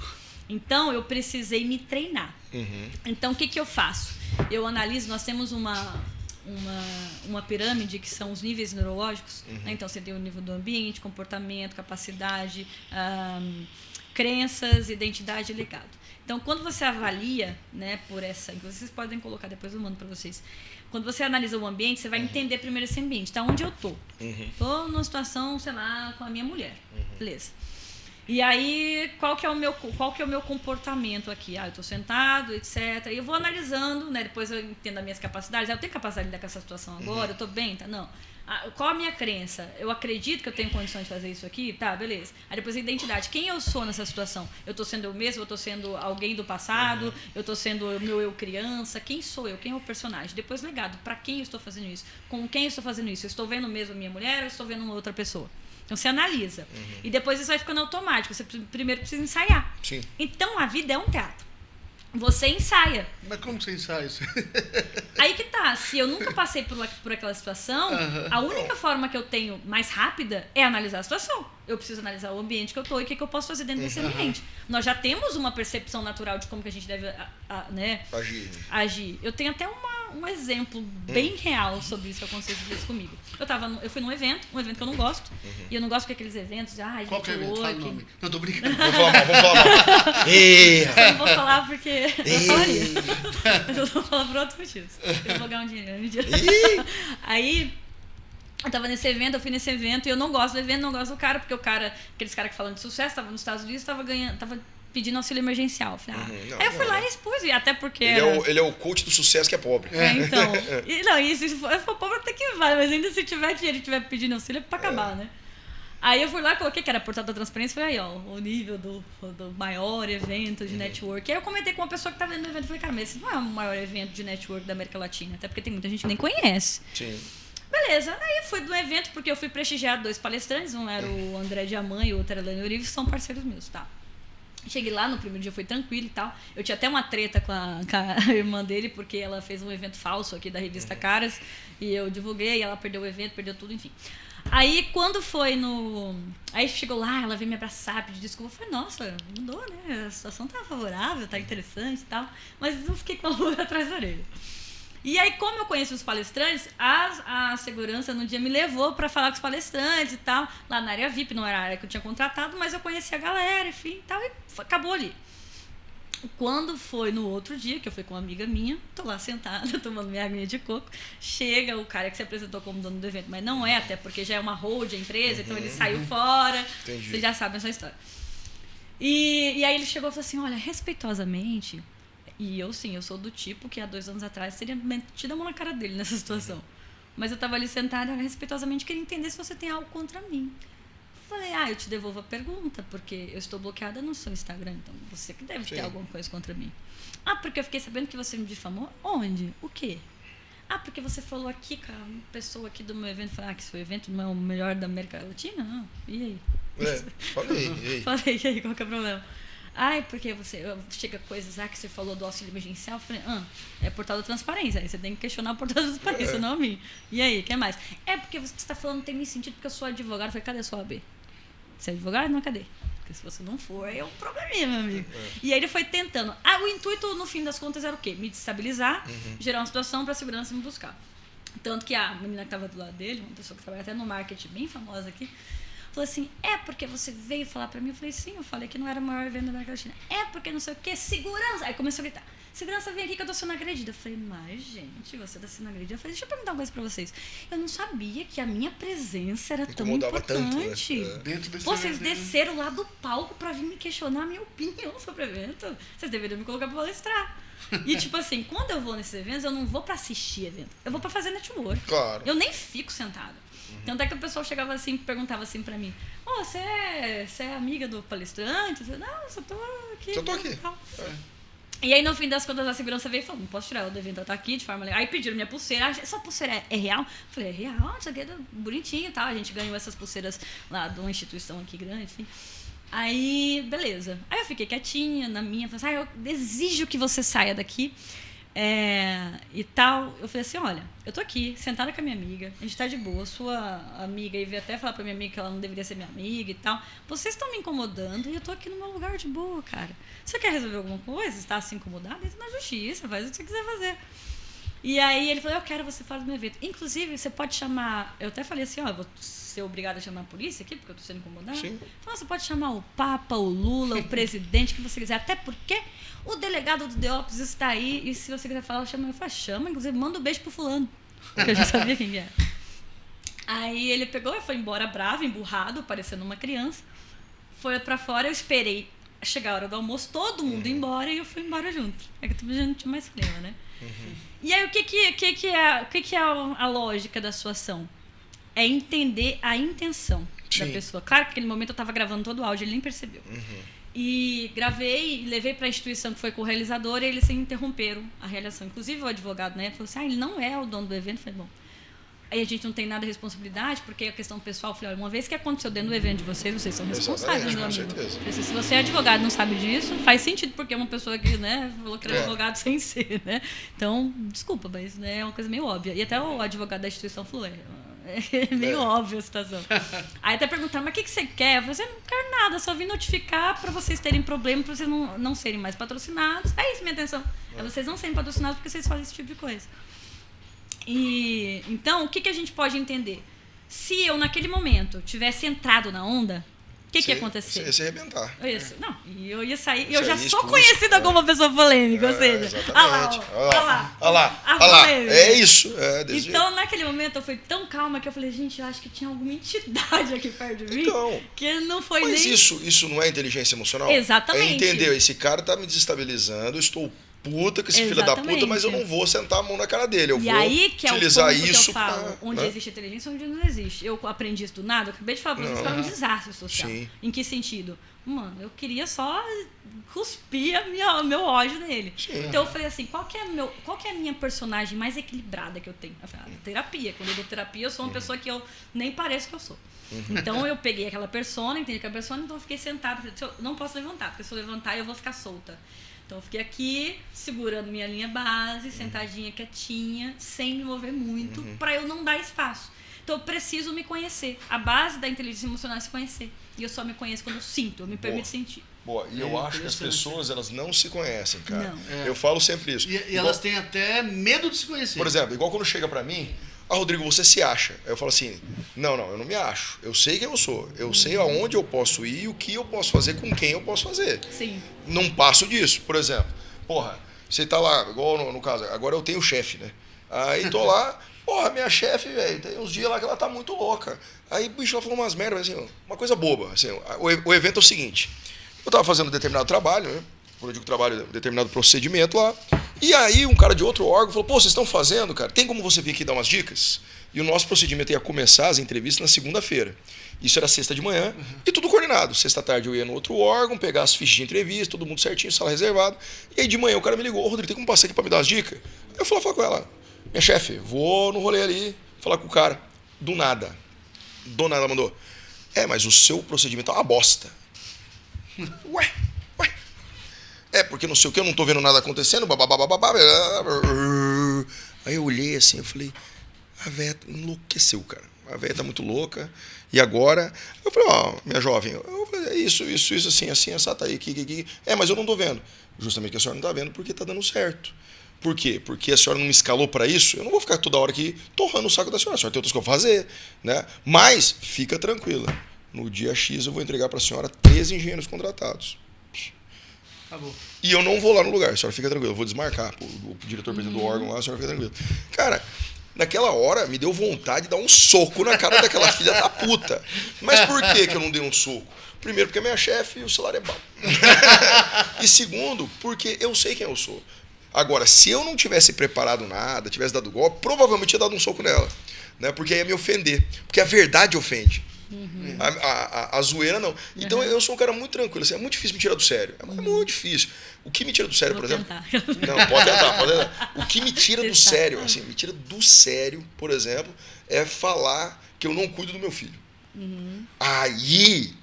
Então, eu precisei me treinar. Então, o que eu faço? Eu analiso, nós temos uma pirâmide que são os níveis neurológicos. Né? Então, você tem o nível do ambiente, comportamento, capacidade, crenças, identidade e legado. Então, quando você avalia, né, por essa... Vocês podem colocar, depois eu mando para vocês. Quando você analisa o ambiente, você vai entender primeiro esse ambiente. Tá? Onde eu tô? Tô numa situação, sei lá, com a minha mulher. Beleza. E aí, qual que é o meu comportamento aqui? Eu tô sentado, etc. E eu vou analisando, né? Depois eu entendo as minhas capacidades. Eu tenho capacidade de lidar com essa situação agora? Eu tô bem? Tá? Não. Qual a minha crença? Eu acredito que eu tenho condições de fazer isso aqui? Tá, beleza. Aí depois a identidade. Quem eu sou nessa situação? Eu tô sendo eu mesmo? Eu tô sendo alguém do passado? Eu tô sendo o meu eu criança? Quem sou eu? Quem é o personagem? Depois legado. Pra quem eu estou fazendo isso? Com quem eu estou fazendo isso? Eu estou vendo mesmo a minha mulher ou eu estou vendo uma outra pessoa? Então, você analisa. E depois isso vai ficando automático. Você primeiro precisa ensaiar. Sim. Então, a vida é um teatro. Você ensaia. Mas como você ensaia isso? Aí que tá. Se eu nunca passei por aquela situação, a única forma que eu tenho mais rápida é analisar a situação. Eu preciso analisar o ambiente que eu tô e o que eu posso fazer dentro desse ambiente. Nós já temos uma percepção natural de como que a gente deve né, agir. Eu tenho até um exemplo bem real sobre isso que aconteceu esses dias comigo. Eu fui num evento que eu não gosto. E eu não gosto daqueles eventos de qual que é o evento? Fala o nome. Não, tô brincando. Vamos falar mal. Eu não vou falar porque eu falaria. Mas eu vou falar por outros motivos. Eu vou ganhar um dinheiro. Aí, eu tava nesse evento, eu fui nesse evento e eu não gosto do evento, não gosto do cara, porque aqueles caras que falam de sucesso, tava nos Estados Unidos, tava pedindo auxílio emergencial. Falei, aí eu fui lá e expus, e até porque... Ele é o coach do sucesso que é pobre. Então. Se for pobre até que vai, mas ainda se tiver dinheiro e tiver pedindo auxílio é pra acabar, né? Aí eu fui lá, coloquei que era portal da transparência, falei, o nível do maior evento de network. Aí eu comentei com uma pessoa que estava vendo o evento, falei, cara, mas esse não é o maior evento de network da América Latina, até porque tem muita gente que nem conhece. Sim. Beleza, aí eu fui do evento, porque eu fui prestigiar 2 palestrantes, um era o André Diamant e o outro era a Elaine Orives, que são parceiros meus, tá? Cheguei lá, no primeiro dia foi tranquilo e tal. Eu tinha até uma treta com a irmã dele, porque ela fez um evento falso aqui da revista Caras, e eu divulguei, e ela perdeu o evento, perdeu tudo, enfim. Aí, quando foi Aí chegou lá, ela veio me abraçar, pedir desculpa. Eu falei, nossa, mudou, né? A situação tá favorável, tá interessante e tal. Mas eu fiquei com a mão atrás da orelha. E aí, como eu conheço os palestrantes, a segurança no dia me levou para falar com os palestrantes e tal. Lá na área VIP, não era a área que eu tinha contratado, mas eu conheci a galera, enfim, e tal. E acabou ali. Quando foi no outro dia, que eu fui com uma amiga minha, tô lá sentada, tomando minha aguinha de coco, chega o cara que se apresentou como dono do evento, mas não é, até porque já é uma hold a empresa, então ele saiu fora. Entendi. Vocês já sabem essa história. E aí ele chegou e falou assim, olha, respeitosamente, e eu sou do tipo que há 2 anos atrás teria metido a mão na cara dele nessa situação. Mas eu tava ali sentada, respeitosamente, queria entender se você tem algo contra mim. Falei, eu te devolvo a pergunta, porque eu estou bloqueada no seu Instagram, então você que deve ter alguma coisa contra mim. Porque eu fiquei sabendo que você me difamou. Onde? O quê? Porque você falou aqui com a pessoa aqui do meu evento, falou que seu evento não é o melhor da América Latina? Não. E aí? Falei, e aí? Falei, e aí, qual que é o problema? Porque chega coisas que você falou do auxílio emergencial. Eu falei, é portal da transparência. Aí você tem que questionar o portal da transparência, não a mim. E aí, o que mais? Porque você está falando não tem nem sentido, porque eu sou advogado. Eu falei, cadê a sua AB? Você é advogado? Não, cadê? Porque se você não for, aí é um probleminha, meu amigo. E aí ele foi tentando. O intuito, no fim das contas, era o quê? Me destabilizar, gerar uma situação para a segurança me buscar. Tanto que a menina que estava do lado dele, uma pessoa que trabalha até no marketing, bem famosa aqui, falou assim, porque você veio falar pra mim? Eu falei, sim, eu falei que não era o maior evento da América Latina. Porque não sei o quê, segurança. Aí começou a gritar, segurança, vem aqui que eu tô sendo agredida. Eu falei, mas, gente, você tá sendo agredida? Eu falei, deixa eu perguntar uma coisa pra vocês. Eu não sabia que a minha presença era tão Incomodava importante. tanto, né? Dentro desse Pô, vocês evento, né? desceram lá do palco pra vir me questionar a minha opinião sobre o evento. Vocês deveriam me colocar pra palestrar. E, tipo assim, quando eu vou nesses eventos, eu não vou pra assistir evento. Eu vou pra fazer network. Claro. Eu nem fico sentada. Tanto é que o pessoal chegava assim, perguntava assim pra mim, você é amiga do palestrante? Eu, não, eu só tô aqui. Só tô aqui. Tal. E aí, no fim das contas, a segurança veio e falou, não posso tirar ela do evento, ela tá aqui de forma legal. Aí pediram minha pulseira, essa pulseira é real? Eu falei, é real, isso aqui é bonitinho e tal. A gente ganhou essas pulseiras lá de uma instituição aqui grande, enfim. Aí, beleza. Aí eu fiquei quietinha na minha, falei assim, eu exijo que você saia daqui. E tal, eu falei assim, olha, eu tô aqui, sentada com a minha amiga, a gente tá de boa, sua amiga aí veio até falar pra minha amiga que ela não deveria ser minha amiga e tal, vocês estão me incomodando e eu tô aqui no meu lugar de boa, cara. Você quer resolver alguma coisa? Você tá se incomodado? Entra na justiça, faz o que você quiser fazer. E aí ele falou, eu quero você fora do meu evento. Inclusive, você pode chamar, eu até falei assim, ó, eu vou ser obrigada a chamar a polícia aqui, porque eu tô sendo incomodada. Sim. Então, você pode chamar o Papa, o Lula, o presidente, que você quiser, até porque o delegado do DEOPS está aí, e se você quiser falar, chama. Eu falei, chama, inclusive, manda um beijo pro fulano, porque eu já sabia quem era. Aí ele pegou e foi embora bravo, emburrado, parecendo uma criança, foi pra fora, eu esperei chegar a hora do almoço, todo mundo ia embora, e eu fui embora junto. É que já não tinha mais clima, né? E aí, o que é a lógica da sua ação? É entender a intenção da pessoa. Claro que naquele momento eu estava gravando todo o áudio, ele nem percebeu. E gravei e levei para a instituição que foi com o realizador e eles se interromperam a realização. Inclusive o advogado, né, falou assim, ele não é o dono do evento. Eu falei, bom, aí a gente não tem nada de responsabilidade, porque a questão pessoal, eu falei, olha, uma vez que aconteceu dentro do evento de vocês são responsáveis, meu amigo. Se você é advogado e não sabe disso, faz sentido, porque é uma pessoa que, né, falou que era advogado sem ser, né? Então, desculpa, mas né, é uma coisa meio óbvia. E até o advogado da instituição falou, é meio óbvia a situação. Aí até perguntaram, mas o que você quer? Eu falei, eu não quero nada, só vim notificar para vocês terem problema, para vocês não serem mais patrocinados. É isso, minha intenção. É vocês não serem patrocinados porque vocês fazem esse tipo de coisa. E então, o que a gente pode entender? Se eu, naquele momento, tivesse entrado na onda, o que ia acontecer? Você ia se arrebentar. Não, e eu ia sair. Você Eu já ia sou expulso, conhecida como uma pessoa polêmica, ou seja. Exatamente. Olha lá. É isso. Então, naquele momento, eu fui tão calma que eu falei, gente, eu acho que tinha alguma entidade aqui perto de mim. Então, que não foi mas nem. isso não é inteligência emocional? Exatamente. É entender, esse cara tá me desestabilizando, eu estou puta com esse filho da puta, mas eu não vou sentar a mão na cara dele. Eu vou aí que utilizar é o ponto isso que eu falo, pra, onde existe inteligência, onde não existe. Eu aprendi isso do nada, eu acabei de falar pra vocês que é um desastre social. Sim. Em que sentido? Mano, eu queria só cuspir meu ódio nele. Sim. Então eu falei assim, qual que é a minha personagem mais equilibrada que eu tenho? Eu falei, terapia. Quando eu dou terapia, eu sou uma pessoa que eu nem pareço que eu sou. Então eu peguei aquela persona, entendi aquela persona, então eu fiquei sentada. Eu não posso levantar, porque se eu levantar eu vou ficar solta. Então eu fiquei aqui, segurando minha linha base, sentadinha, quietinha, sem me mover muito, para eu não dar espaço. Então eu preciso me conhecer. A base da inteligência emocional é se conhecer. E eu só me conheço quando eu sinto, eu me permito sentir. Boa, e eu acho que as pessoas, elas não se conhecem, cara. Não. Eu falo sempre isso. E elas têm até medo de se conhecer. Por exemplo, igual quando chega pra mim, Rodrigo, você se acha? Eu falo assim, não, eu não me acho. Eu sei quem eu sou. Eu sei aonde eu posso ir, o que eu posso fazer, com quem eu posso fazer. Sim. Não passo disso. Por exemplo, você tá lá, igual no caso, agora eu tenho chefe, né? Aí tô lá, minha chefe, velho, tem uns dias lá que ela tá muito louca. Aí, bicho, ela falou umas merdas, assim, uma coisa boba. Assim, o evento é o seguinte, eu tava fazendo determinado trabalho, né? Quando eu digo trabalho, determinado procedimento lá. E aí um cara de outro órgão falou, vocês estão fazendo, cara? Tem como você vir aqui dar umas dicas? E o nosso procedimento ia começar as entrevistas na segunda-feira. Isso era sexta de manhã e tudo coordenado. Sexta-tarde eu ia no outro órgão, pegar as fichas de entrevista, todo mundo certinho, sala reservada. E aí de manhã o cara me ligou, Rodrigo, tem como passar aqui pra me dar umas dicas? Aí eu fui falar com ela, minha chefe, vou no rolê ali, falar com o cara. Do nada ela mandou, mas o seu procedimento é uma bosta. Ué. Porque não sei o que, eu não tô vendo nada acontecendo. Aí eu olhei assim, eu falei, a véia enlouqueceu, cara. A véia tá muito louca. E agora? Eu falei, minha jovem, eu falei, isso, assim, essa tá aí, aqui. Mas eu não tô vendo. Justamente que a senhora não tá vendo porque tá dando certo. Por quê? Porque a senhora não me escalou para isso. Eu não vou ficar toda hora aqui torrando o saco da senhora. A senhora tem outras coisas pra fazer, né? Mas, fica tranquila. No dia X eu vou entregar para a senhora 13 engenheiros contratados. Acabou. E eu não vou lá no lugar, a senhora fica tranquila, eu vou desmarcar. O diretor-presidente do órgão lá, a senhora fica tranquila. Cara, naquela hora me deu vontade de dar um soco na cara daquela filha da puta. Mas por que eu não dei um soco? Primeiro, porque é minha chefe e o salário é bom. E segundo, porque eu sei quem eu sou. Agora, se eu não tivesse preparado nada, tivesse dado golpe, provavelmente tinha dado um soco nela. Né? Porque ia me ofender. Porque a verdade ofende. A zoeira não. Então eu sou um cara muito tranquilo. Assim, é muito difícil me tirar do sério. É muito difícil. O que me tira do sério, por exemplo... Não, pode tentar. O que me tira do sério, assim, me tira do sério, por exemplo, é falar que eu não cuido do meu filho. Aí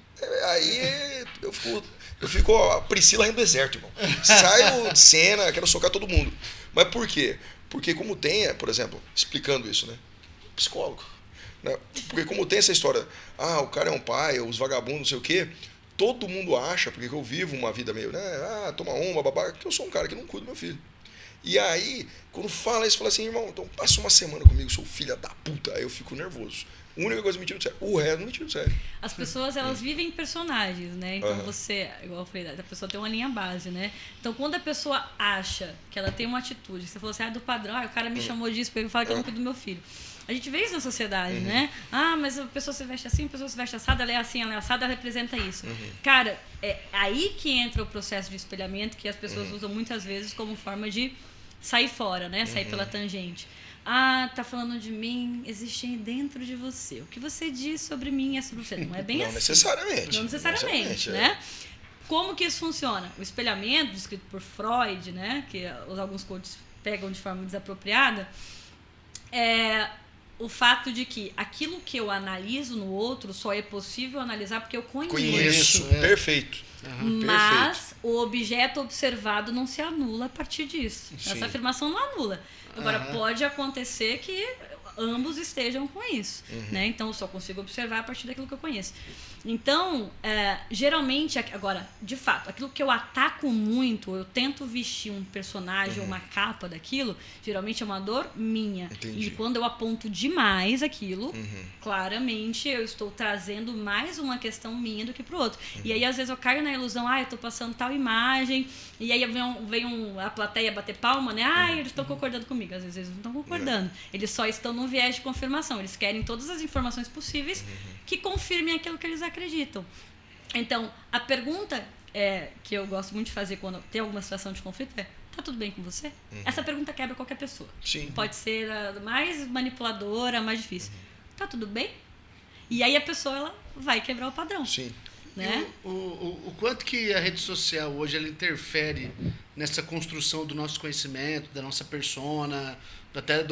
eu fico a Priscila Rainha do Deserto, irmão. Saio de cena, quero socar todo mundo. Mas por quê? Porque como tem, por exemplo, explicando isso, né? Psicólogo. Né? Porque como tem essa história, o cara é um pai, os vagabundos, não sei o quê, todo mundo acha, porque eu vivo uma vida meio, né? Toma uma, babá, que eu sou um cara que não cuido do meu filho. E aí, quando fala isso, fala assim, irmão, então passa uma semana comigo, sou filha da puta. Aí eu fico nervoso. A única coisa que me tira do sério. O resto não me tira do sério. As pessoas, elas vivem personagens, né? Então você, igual eu falei, a pessoa tem uma linha base, né? Então quando a pessoa acha que ela tem uma atitude, você falou assim, do padrão, o cara me chamou disso porque ele fala que eu não cuido do meu filho. A gente vê isso na sociedade, né? Mas a pessoa se veste assim, a pessoa se veste assada, ela é assim, ela é assada, ela representa isso. Cara, é aí que entra o processo de espelhamento que as pessoas usam muitas vezes como forma de sair fora, né? Sair pela tangente. Tá falando de mim, existe dentro de você. O que você diz sobre mim é sobre você. Não é bem não assim. Necessariamente. Não necessariamente, né? Como que isso funciona? O espelhamento, descrito por Freud, né? Que alguns coaches pegam de forma desapropriada, é o fato de que aquilo que eu analiso no outro só é possível analisar porque eu conheço. Perfeito. Mas perfeito. o objeto observado não se anula a partir disso. Sim. Essa afirmação não anula. Agora, pode acontecer que ambos estejam com isso. Né? Então, eu só consigo observar a partir daquilo que eu conheço. Então, geralmente, agora, de fato, aquilo que eu ataco muito, eu tento vestir um personagem ou uma capa daquilo, geralmente é uma dor minha. Entendi. E quando eu aponto demais aquilo, claramente eu estou trazendo mais uma questão minha do que pro outro. E aí, às vezes, eu caio na ilusão, eu tô passando tal imagem, e aí vem a plateia bater palma, né? Eles estão concordando comigo. Às vezes eles não estão concordando. Eles só estão num viés de confirmação. Eles querem todas as informações possíveis que confirmem aquilo que eles acreditam. Então, a pergunta que eu gosto muito de fazer quando tem alguma situação de conflito é: tá tudo bem com você? Essa pergunta quebra qualquer pessoa. Sim. Pode ser a mais manipuladora, a mais difícil. Tá tudo bem? E aí a pessoa ela vai quebrar o padrão. Sim. Né? O quanto que a rede social hoje ela interfere nessa construção do nosso conhecimento, da nossa persona, até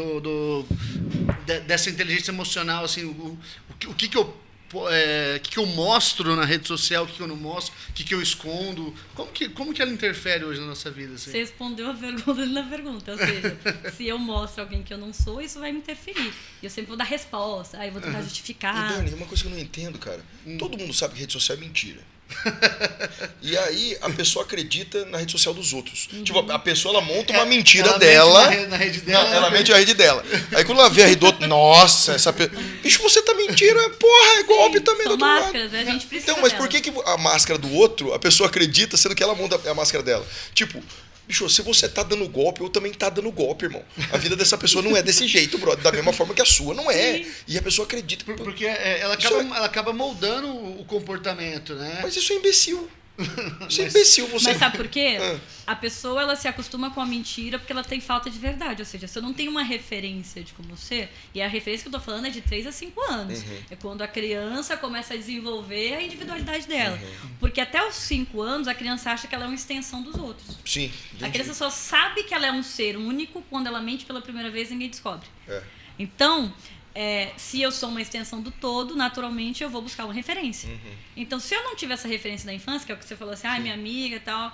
dessa inteligência emocional, assim, o que eu mostro na rede social, o que eu não mostro, o que eu escondo, como que ela interfere hoje na nossa vida? Assim? Você respondeu a pergunta na pergunta, ou seja, se eu mostro alguém que eu não sou, isso vai me interferir. E eu sempre vou dar resposta, aí eu vou tentar justificar. E Dani, uma coisa que eu não entendo, cara, todo mundo sabe que rede social é mentira. E aí a pessoa acredita na rede social dos outros. Tipo, a pessoa ela monta uma mentira ela dela. mente na rede dela. Não, ela mente na rede dela. Aí quando ela vê a rede do outro, nossa, essa pessoa. Bicho, você tá mentindo, porra, é golpe também do São outro lado. máscaras, né? A gente precisa Então, mas delas. por que a máscara do outro, a pessoa acredita, sendo que ela monta a máscara dela? Tipo, bicho, se você tá dando golpe, eu também tá dando golpe, irmão. A vida dessa pessoa não é desse jeito, brother. Da mesma forma que a sua não é. Sim. E a pessoa acredita. Porque ela acaba moldando o comportamento, né? Mas isso é imbecil. Isso é imbecil, você. Mas sabe por quê? A pessoa ela se acostuma com a mentira porque ela tem falta de verdade. Ou seja, se eu não tenho uma referência de como ser, e a referência que eu tô falando é de 3 a 5 anos. É quando a criança começa a desenvolver a individualidade dela. Porque até os 5 anos a criança acha que ela é uma extensão dos outros. Sim. A criança só sabe que ela é um ser único quando ela mente pela primeira vez e ninguém descobre. É. Então, se eu sou uma extensão do todo, naturalmente eu vou buscar uma referência. Então, se eu não tiver essa referência da infância, que é o que você falou assim, minha amiga e tal,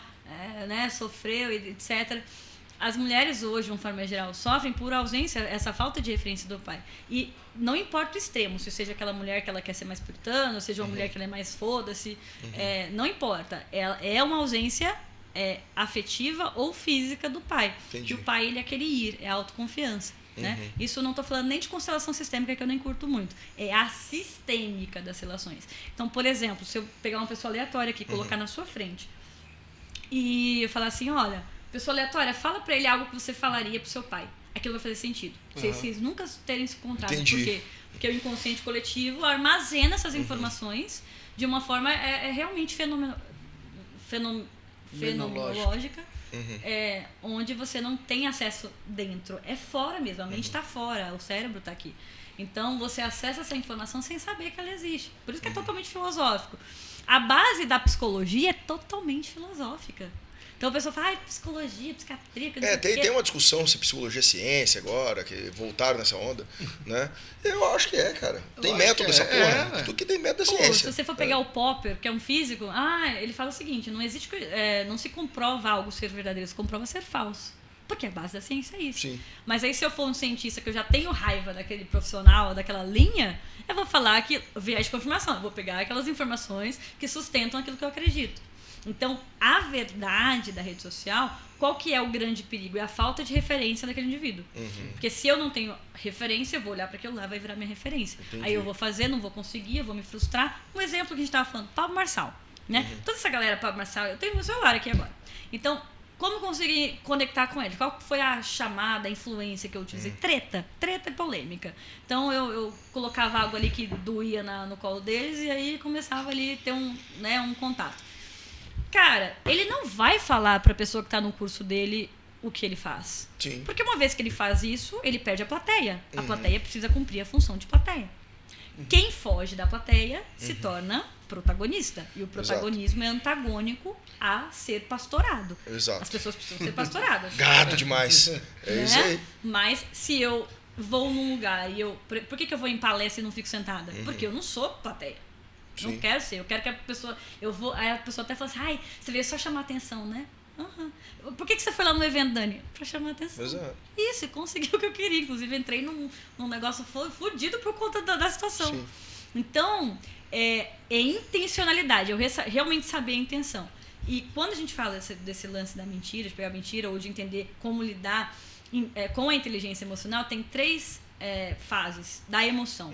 né, sofreu, etc. As mulheres hoje, de uma forma geral, sofrem por ausência, essa falta de referência do pai. E não importa o extremo, se seja aquela mulher que ela quer ser mais puritana, ou seja uma mulher que ela é mais foda-se, não importa. É uma ausência afetiva ou física do pai. Entendi. E o pai, ele é aquele ir, é a autoconfiança. Né? Isso eu não estou falando nem de constelação sistêmica, que eu nem curto muito. É a sistêmica das relações. Então, por exemplo, se eu pegar uma pessoa aleatória aqui e colocar na sua frente e falar assim, olha, pessoa aleatória, fala pra ele algo que você falaria pro seu pai. Aquilo vai fazer sentido. Vocês nunca terem se encontrado. Entendi. Por quê? Porque o inconsciente coletivo armazena essas informações de uma forma realmente fenomenológica, onde você não tem acesso dentro. É fora mesmo, a mente está fora, o cérebro está aqui. Então, você acessa essa informação sem saber que ela existe. Por isso que é totalmente filosófico. A base da psicologia é totalmente filosófica. Então a pessoa fala, psicologia, psiquiatria... Que não sei o quê. Tem uma discussão se psicologia é ciência agora, que voltaram nessa onda, né? Eu acho que cara. Tem método dessa porra. Tu que tem método da ciência. Se você for pegar o Popper, que é um físico, ele fala o seguinte, não existe, não se comprova algo ser verdadeiro, se comprova ser falso. Porque a base da ciência é isso. Sim. Mas aí se eu for um cientista que eu já tenho raiva daquele profissional, daquela linha, eu vou falar que viés de confirmação. Eu vou pegar aquelas informações que sustentam aquilo que eu acredito. Então, a verdade da rede social, qual que é o grande perigo? É a falta de referência daquele indivíduo. Porque se eu não tenho referência, eu vou olhar para aquilo lá, vai virar minha referência. Entendi. Aí eu vou fazer, não vou conseguir, eu vou me frustrar. Um exemplo que a gente estava falando, Pablo Marçal. Né? Toda essa galera, Pablo Marçal, eu tenho meu celular aqui agora. Então, como conseguir conectar com ele? Qual foi a chamada, a influência que eu utilizei? Treta e polêmica. Então, eu colocava algo ali que doía no colo deles e aí começava ali a ter um contato. Cara, ele não vai falar pra pessoa que tá no curso dele o que ele faz. Sim. Porque uma vez que ele faz isso, ele perde a plateia. A plateia precisa cumprir a função de plateia. Quem foge da plateia se torna protagonista. E o protagonismo é antagônico a ser pastorado. Exato. As pessoas precisam ser pastoradas. Gado demais. É isso aí. Mas se eu vou num lugar e eu... Por que eu vou em palestra e não fico sentada? Porque eu não sou plateia. Sim. Não quero ser, eu quero que a pessoa... Aí a pessoa até fala assim, você veio só chamar atenção, né? Por que você foi lá no evento, Dani? Pra chamar atenção. Exato. Isso, conseguiu o que eu queria. Inclusive, entrei num negócio fodido por conta da situação. Sim. Então, é intencionalidade, eu realmente saber a intenção. E quando a gente fala desse lance da mentira, de pegar mentira, ou de entender como lidar com a inteligência emocional, tem 3 fases da emoção.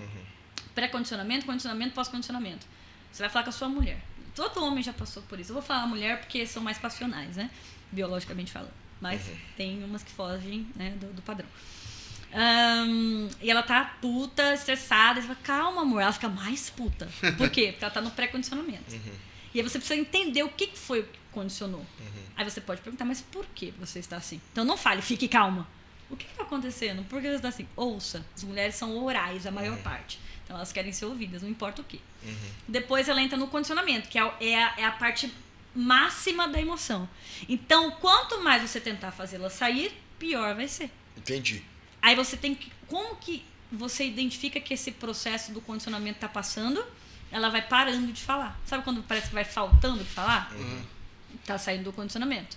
Pré-condicionamento, condicionamento, pós-condicionamento. Você vai falar com a sua mulher. Todo homem já passou por isso. Eu vou falar mulher porque são mais passionais, né? Biologicamente falando. Mas tem umas que fogem, né, do padrão. E ela tá puta, estressada. Você fala, calma, amor. Ela fica mais puta. Por quê? Porque ela tá no pré-condicionamento. E aí você precisa entender o que foi que condicionou. Aí você pode perguntar, mas por que você está assim? Então não fale, fique calma. O que está acontecendo? Por que você está assim? Ouça. As mulheres são orais, a maior parte. Então elas querem ser ouvidas, não importa o quê. Depois ela entra no condicionamento, que é a parte máxima da emoção. Então, quanto mais você tentar fazê-la sair, pior vai ser. Entendi. Aí você tem que... Como que você identifica que esse processo do condicionamento está passando? Ela vai parando de falar. Sabe quando parece que vai faltando de falar? Tá saindo do condicionamento.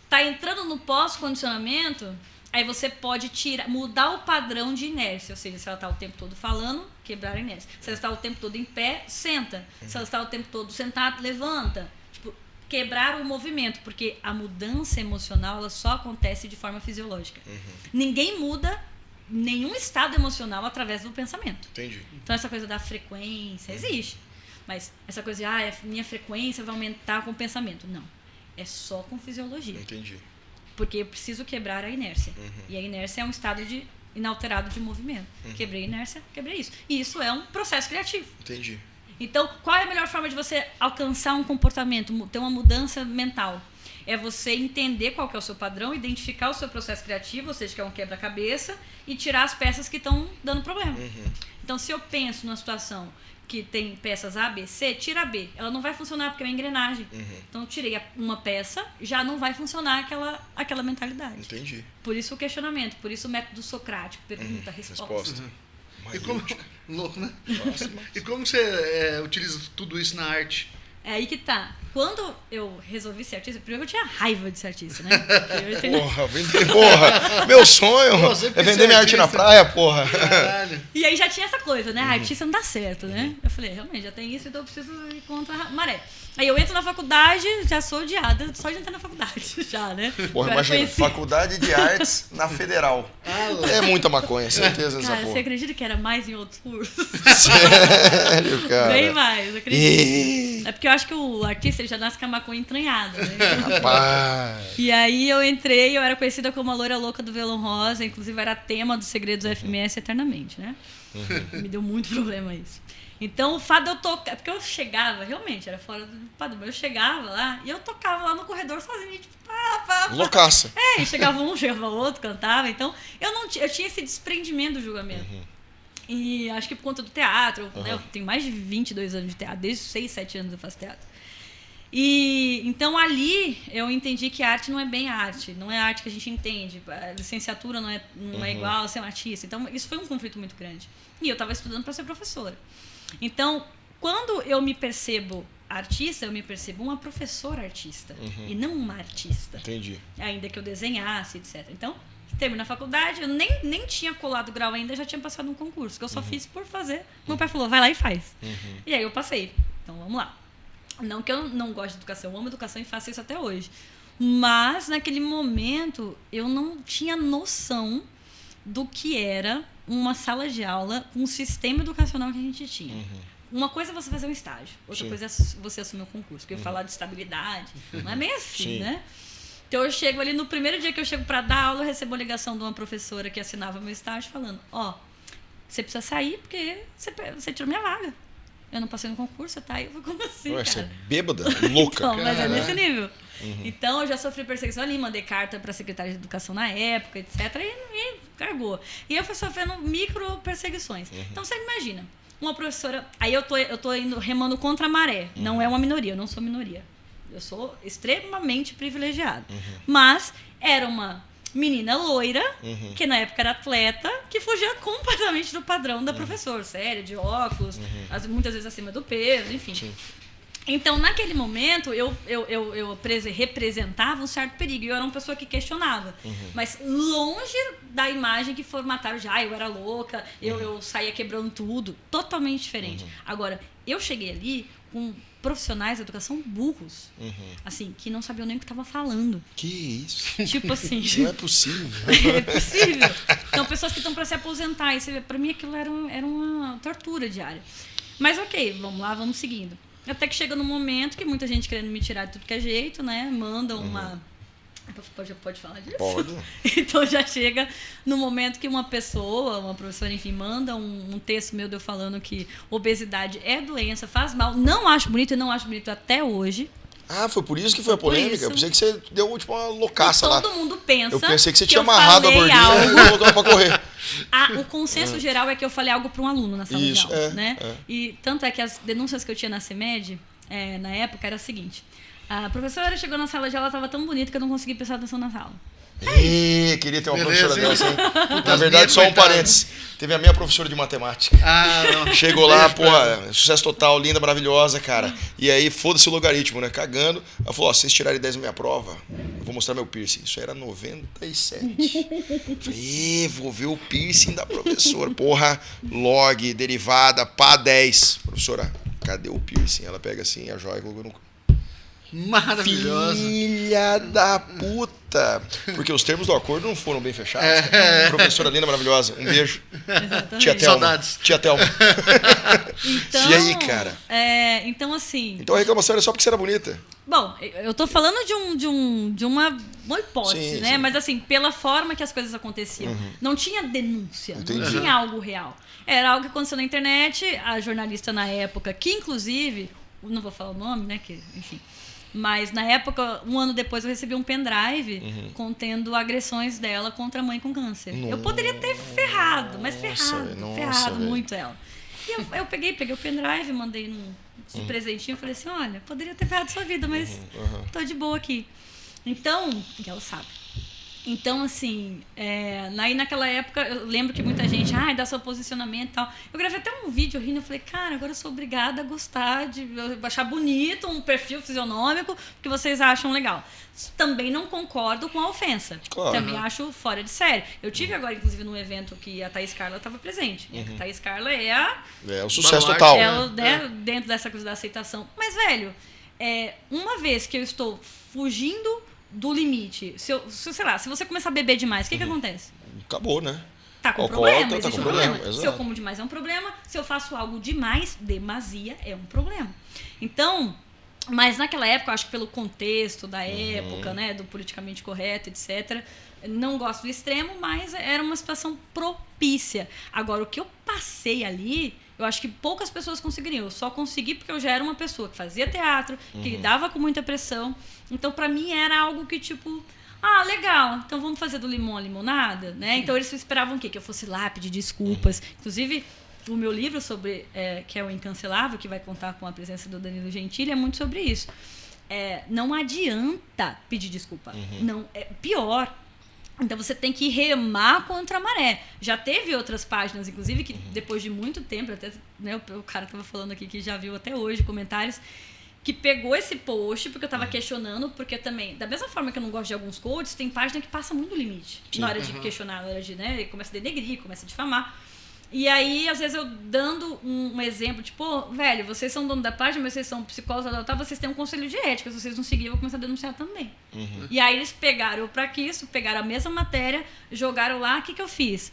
Tá entrando no pós-condicionamento... Aí você pode mudar o padrão de inércia. Ou seja, se ela está o tempo todo falando, quebrar a inércia. Se ela está o tempo todo em pé, senta. Se ela está o tempo todo sentada, levanta. Tipo, quebrar o movimento. Porque a mudança emocional ela só acontece de forma fisiológica. Ninguém muda nenhum estado emocional através do pensamento. Entendi. Então essa coisa da frequência existe. Mas essa coisa de, a minha frequência vai aumentar com o pensamento. Não. É só com fisiologia. Entendi. Porque eu preciso quebrar a inércia. E a inércia é um estado inalterado de movimento. Quebrei a inércia, quebrei isso. E isso é um processo criativo. Entendi. Então, qual é a melhor forma de você alcançar um comportamento, ter uma mudança mental? É você entender qual que é o seu padrão, identificar o seu processo criativo, ou seja, que é um quebra-cabeça, e tirar as peças que estão dando problema. Então, se eu penso numa situação que tem peças A, B, C, tira a B. Ela não vai funcionar porque é uma engrenagem. Então, eu tirei uma peça, já não vai funcionar aquela mentalidade. Entendi. Por isso o questionamento, por isso o método socrático, pergunta, resposta. Louco, né? Nossa, e como você utiliza tudo isso na arte? É aí que tá. Quando eu resolvi ser artista, primeiro eu tinha raiva de ser artista, né? Porra, meu sonho é vender minha arte na praia, porra. Caralho. E aí já tinha essa coisa, né? Artista não dá certo, né? Eu falei, realmente, já tem isso, então eu preciso ir contra a maré. Aí eu entro na faculdade, já sou odiada, só de entrar na faculdade, já, né? Porra, Agora imagina, conheci... Faculdade de Artes na Federal. É muita maconha, certeza dessa Cara, porra. você acredita que era mais em outros cursos? Sério, cara. Bem mais, acredito. É porque eu acho que o artista ele já nasce com a maconha entranhada, né? Rapaz. E aí eu entrei, eu era conhecida como a loira louca do violão rosa, inclusive era tema dos segredos do FMS eternamente, né? Me deu muito problema isso. Então o fato de eu tocar, porque eu chegava, realmente, era fora do padrão, mas eu chegava lá e eu tocava lá no corredor sozinha, tipo, pá. Loucaça. E chegava um, chegava outro, cantava, então eu tinha esse desprendimento do julgamento. E acho que por conta do teatro, né, eu tenho mais de 22 anos de teatro, desde 6, 7 anos eu faço teatro. E então ali eu entendi que a arte não é bem arte, não é a arte que a gente entende, a licenciatura não é igual a ser um artista. Então isso foi um conflito muito grande. E eu estava estudando para ser professora. Então, quando eu me percebo artista, eu me percebo uma professora artista e não uma artista. Entendi. Ainda que eu desenhasse, etc. Então, terminei a faculdade, eu nem tinha colado grau ainda, já tinha passado um concurso, que eu só fiz por fazer. Meu pai falou, vai lá e faz. E aí eu passei. Então, vamos lá. Não que eu não goste de educação, eu amo educação e faço isso até hoje. Mas, naquele momento, eu não tinha noção do que era uma sala de aula com o sistema educacional que a gente tinha. Uma coisa é você fazer um estágio, outra coisa é você assumir o concurso. Porque eu falar de estabilidade, não é bem assim, né? Então eu chego ali, no primeiro dia que eu chego para dar aula, eu recebo a ligação de uma professora que assinava meu estágio falando, você precisa sair porque você tirou minha vaga. Eu não passei no concurso, tá? Eu falei, como assim, Ué, cara? você é bêbada? Louca? Então, mas é nesse nível. Então, eu já sofri perseguição ali, mandei carta para a secretária de educação na época, etc. E cargou. E eu fui sofrendo micro perseguições. Então, você imagina, uma professora... Aí eu tô indo remando contra a maré. Não é uma minoria, eu não sou minoria. Eu sou extremamente privilegiada. Mas era uma menina loira, que na época era atleta, que fugia completamente do padrão da professora. Séria, de óculos, muitas vezes acima do peso, enfim. Sim. Então, naquele momento, eu representava um certo perigo. Eu era uma pessoa que questionava. Mas longe da imagem que formataram já, eu era louca, eu saía quebrando tudo. Totalmente diferente. Agora, eu cheguei ali com profissionais de educação burros. Assim, que não sabiam nem o que estava falando. Que isso? Tipo assim... Não é possível. É possível. Então, pessoas que estão para se aposentar. E para mim, aquilo era uma tortura diária. Mas ok, vamos lá, vamos seguindo. Até que chega num momento que muita gente querendo me tirar de tudo que é jeito, né? Manda uma... Pode falar disso? Pode. Então já chega no momento que uma pessoa, uma professora, enfim, manda um texto meu de eu falando que obesidade é doença, faz mal. Não acho bonito e não acho bonito até hoje. Ah, foi por isso que foi a polêmica? Eu pensei que você deu tipo uma loucaça lá. Todo mundo pensa. Eu pensei que você tinha amarrado a gordinha e voltou pra correr. O consenso geral é que eu falei algo para um aluno na sala de aula, né? E tanto é que as denúncias que eu tinha na CEMED, na época, era o seguinte: a professora chegou na sala de aula, estava tão bonita que eu não consegui prestar atenção na sala. Queria ter uma professora dessa, hein? Na verdade, só um parênteses. Teve a minha professora de matemática. Não. Chegou lá, porra, sucesso total, linda, maravilhosa, cara. E aí, foda-se o logaritmo, né? Cagando. Ela falou, se vocês tirarem 10 na minha prova, eu vou mostrar meu piercing. Isso era 97. Falei, vou ver o piercing da professora. Porra, log, derivada, pá 10. Professora, cadê o piercing? Ela pega assim, a joia e colocou no... Maravilhosa. Filha da puta. Porque os termos do acordo não foram bem fechados. Professora linda, maravilhosa. Um beijo. Exatamente. Tia Thelma. Saudades. Tia Thelma. Então, e aí, cara? Então, assim... Então a reclamação era só porque você era bonita. Bom, eu tô falando de uma hipótese, Sim, né? sim. Mas assim, pela forma que as coisas aconteciam. Não tinha denúncia, Entendi. não tinha algo real. Era algo que aconteceu na internet, a jornalista na época, que inclusive, não vou falar o nome, né? Que, enfim... Mas, na época, um ano depois, eu recebi um pendrive contendo agressões dela contra a mãe com câncer. Eu poderia ter ferrado, mas ferrado muito ela. E eu peguei o pendrive, mandei de presentinho, falei assim, olha, poderia ter ferrado sua vida, mas tô de boa aqui. Então, que ela sabe. Então, assim, naquela época, eu lembro que muita gente, dá seu posicionamento e tal. Eu gravei até um vídeo rindo, eu falei, cara, agora eu sou obrigada a gostar, de achar bonito um perfil fisionômico, porque vocês acham legal. Também não concordo com a ofensa. Claro. Também acho fora de série. Eu tive agora, inclusive, num evento que a Thaís Carla estava presente. A Thaís Carla É o sucesso Baluarte. total. dentro dessa coisa da aceitação. Mas, velho, uma vez que eu estou fugindo do limite, sei lá, se você começar a beber demais, o que acontece? Acabou, né? tá com Alcoólatra, problema, tá existe com um problema. problema, Se eu exato. como demais é um problema, se eu faço algo demais, demasia é um problema. Então, mas naquela época, eu acho que pelo contexto da época, né, do politicamente correto, etc., não gosto do extremo, mas era uma situação propícia. Agora, o que eu passei ali, eu acho que poucas pessoas conseguiriam. Eu só consegui porque eu já era uma pessoa que fazia teatro, que lidava com muita pressão. Então, pra mim, era algo que, tipo... Ah, legal, então vamos fazer do limão a limonada, né? Então, eles esperavam o quê? Que eu fosse lá pedir desculpas. Inclusive, o meu livro sobre que é o Incancelável, que vai contar com a presença do Danilo Gentili, é muito sobre isso. Não adianta pedir desculpa. Não, é pior. Então você tem que remar contra a maré. Já teve outras páginas, inclusive, que depois de muito tempo, até, né, o cara estava falando aqui que já viu até hoje comentários, que pegou esse post porque eu estava questionando, porque também, da mesma forma que eu não gosto de alguns coaches, tem página que passa muito limite. Na hora de questionar, na hora de, né, começa a denegrir, começa a difamar. E aí, às vezes, eu dando um exemplo, tipo, velho, vocês são dono da página, mas vocês são psicólogos, vocês têm um conselho de ética, se vocês não seguirem, eu vou começar a denunciar também. E aí, eles pegaram isso, pegaram a mesma matéria, jogaram lá, o que eu fiz?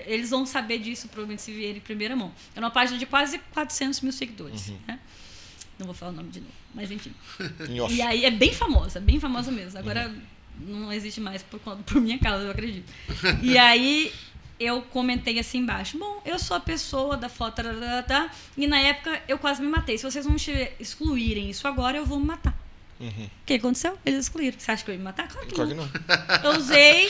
Eles vão saber disso, provavelmente, se vierem em primeira mão. É uma página de quase 400 mil seguidores, né? Não vou falar o nome de novo, mas enfim. E aí, é bem famosa mesmo. Agora, não existe mais por minha causa, eu acredito. E aí... eu comentei assim embaixo, bom, eu sou a pessoa da foto, e na época eu quase me matei. Se vocês não excluírem isso agora, eu vou me matar. O que aconteceu? Eles excluíram. Você acha que eu ia me matar? Claro que não. Eu usei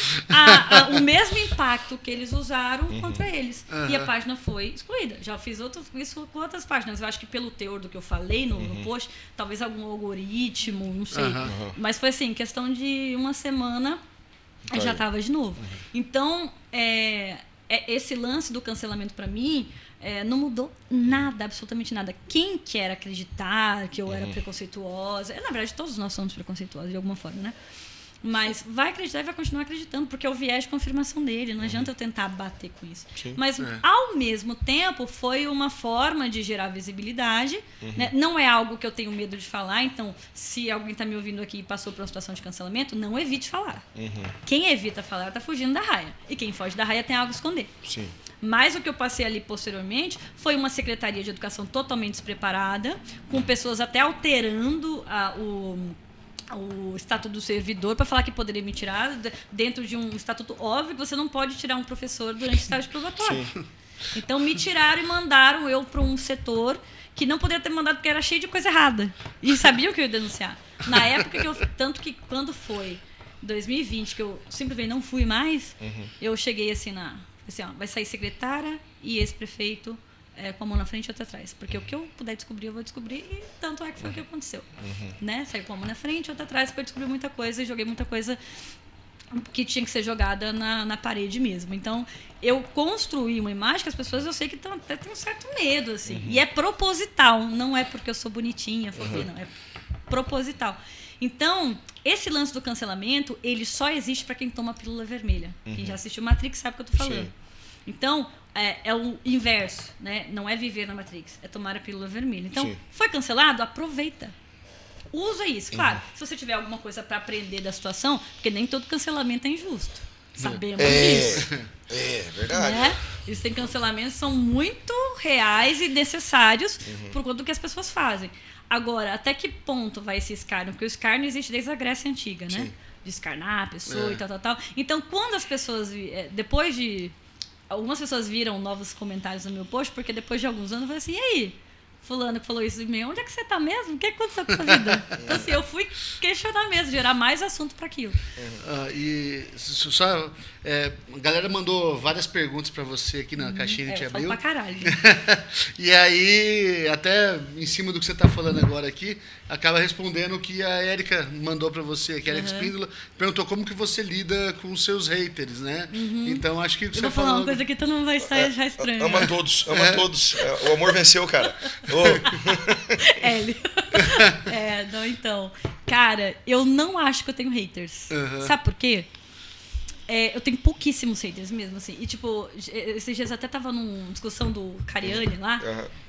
o mesmo impacto que eles usaram contra eles. E a página foi excluída. Já fiz isso com outras páginas. Eu acho que pelo teor do que eu falei no post, talvez algum algoritmo, não sei. Mas foi assim, questão de uma semana... já estava de novo. Então, esse lance do cancelamento para mim não mudou nada, absolutamente nada. Quem quer acreditar que eu era preconceituosa... na verdade, todos nós somos preconceituosos de alguma forma, né? Mas vai acreditar e vai continuar acreditando, porque é o viés de confirmação dele. Não adianta eu tentar bater com isso. Sim. Mas, ao mesmo tempo, foi uma forma de gerar visibilidade. Né? Não é algo que eu tenho medo de falar. Então, se alguém está me ouvindo aqui e passou por uma situação de cancelamento, não evite falar. Quem evita falar está fugindo da raia. E quem foge da raia tem algo a esconder. Sim. Mas o que eu passei ali posteriormente foi uma secretaria de educação totalmente despreparada, com pessoas até alterando o estatuto do servidor para falar que poderia me tirar dentro de um estatuto óbvio que você não pode tirar um professor durante o estágio probatório. Então me tiraram e mandaram eu para um setor que não poderia ter mandado porque era cheio de coisa errada e sabiam que eu ia denunciar. Na época tanto que quando foi 2020 que eu simplesmente não fui mais, eu cheguei assim vai sair secretária e ex-prefeito com a mão na frente e outra atrás. Porque o que eu puder descobrir, eu vou descobrir. E tanto é que foi o que aconteceu. Né? Saiu com a mão na frente e outra atrás, porque eu descobri muita coisa e joguei muita coisa que tinha que ser jogada na parede mesmo. Então, eu construí uma imagem que as pessoas, eu sei que até tem um certo medo, assim. E é proposital, não é porque eu sou bonitinha, fofinha, não. É proposital. Então, esse lance do cancelamento, ele só existe para quem toma a pílula vermelha. Quem já assistiu Matrix sabe o que eu tô falando. Sim. Então, é o inverso, né? Não é viver na Matrix, é tomar a pílula vermelha. Então, foi cancelado? Aproveita. Usa isso. Claro, se você tiver alguma coisa para aprender da situação, porque nem todo cancelamento é injusto. Sabemos disso. É verdade. Né? Existem cancelamentos que são muito reais e necessários por conta do que as pessoas fazem. Agora, até que ponto vai esse escárnio? Porque o escárnio existe desde a Grécia Antiga, né? De escarnar a pessoa e tal. Então, quando as pessoas... depois de... Algumas pessoas viram novos comentários no meu post, porque depois de alguns anos eu falei assim, e aí? Fulano que falou isso de mim, onde é que você tá mesmo? O que aconteceu com a sua vida? Então, assim, eu fui questionar mesmo, gerar mais assunto para aquilo. E só, a galera mandou várias perguntas para você aqui na caixinha que te abriu. Pra caralho. E aí, até em cima do que você tá falando agora aqui, acaba respondendo o que a Érica mandou para você, que a Érica Espíndola perguntou como que você lida com os seus haters, né? Então, acho que o que Eu você vou falar falou... uma coisa que todo mundo vai sair já estranho. Ama todos. O amor venceu, cara. Hélio. Então, cara, eu não acho que eu tenho haters. Sabe por quê? Eu tenho pouquíssimos haters mesmo, assim. E, tipo, esses dias eu até tava numa discussão do Cariani lá,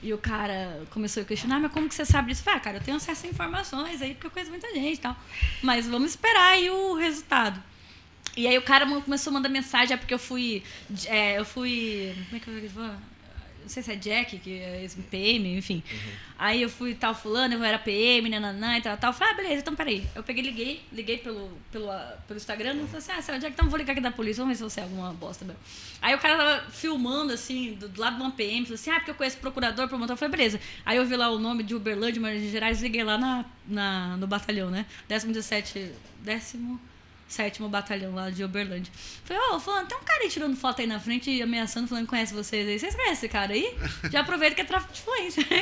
e o cara começou a questionar, mas como que você sabe disso? Eu falei, cara, eu tenho acesso a informações aí, porque eu conheço muita gente e tal. Mas vamos esperar aí o resultado. E aí o cara começou a mandar mensagem, porque eu fui... como é que eu vou... Não sei se é Jack, que é PM, enfim. Aí eu fui tal fulano, eu era PM, nananã e tal. Falei, beleza, então peraí. Eu liguei pelo Instagram e falei assim, você é o Jack, então vou ligar aqui da polícia, vamos ver se você é alguma bosta mesmo. Aí o cara tava filmando, assim, do lado de uma PM, falou assim, porque eu conheço procurador, promotor. Eu falei, beleza. Aí eu vi lá o nome de Uberlândia, Minas Gerais, liguei lá no batalhão, né? 17º batalhão lá de Uberlândia. Falei, fulano, tem um cara aí tirando foto aí na frente e ameaçando, falando que conhece vocês aí. Vocês conhecem esse cara aí? Já aproveita que é tráfico de influência, né?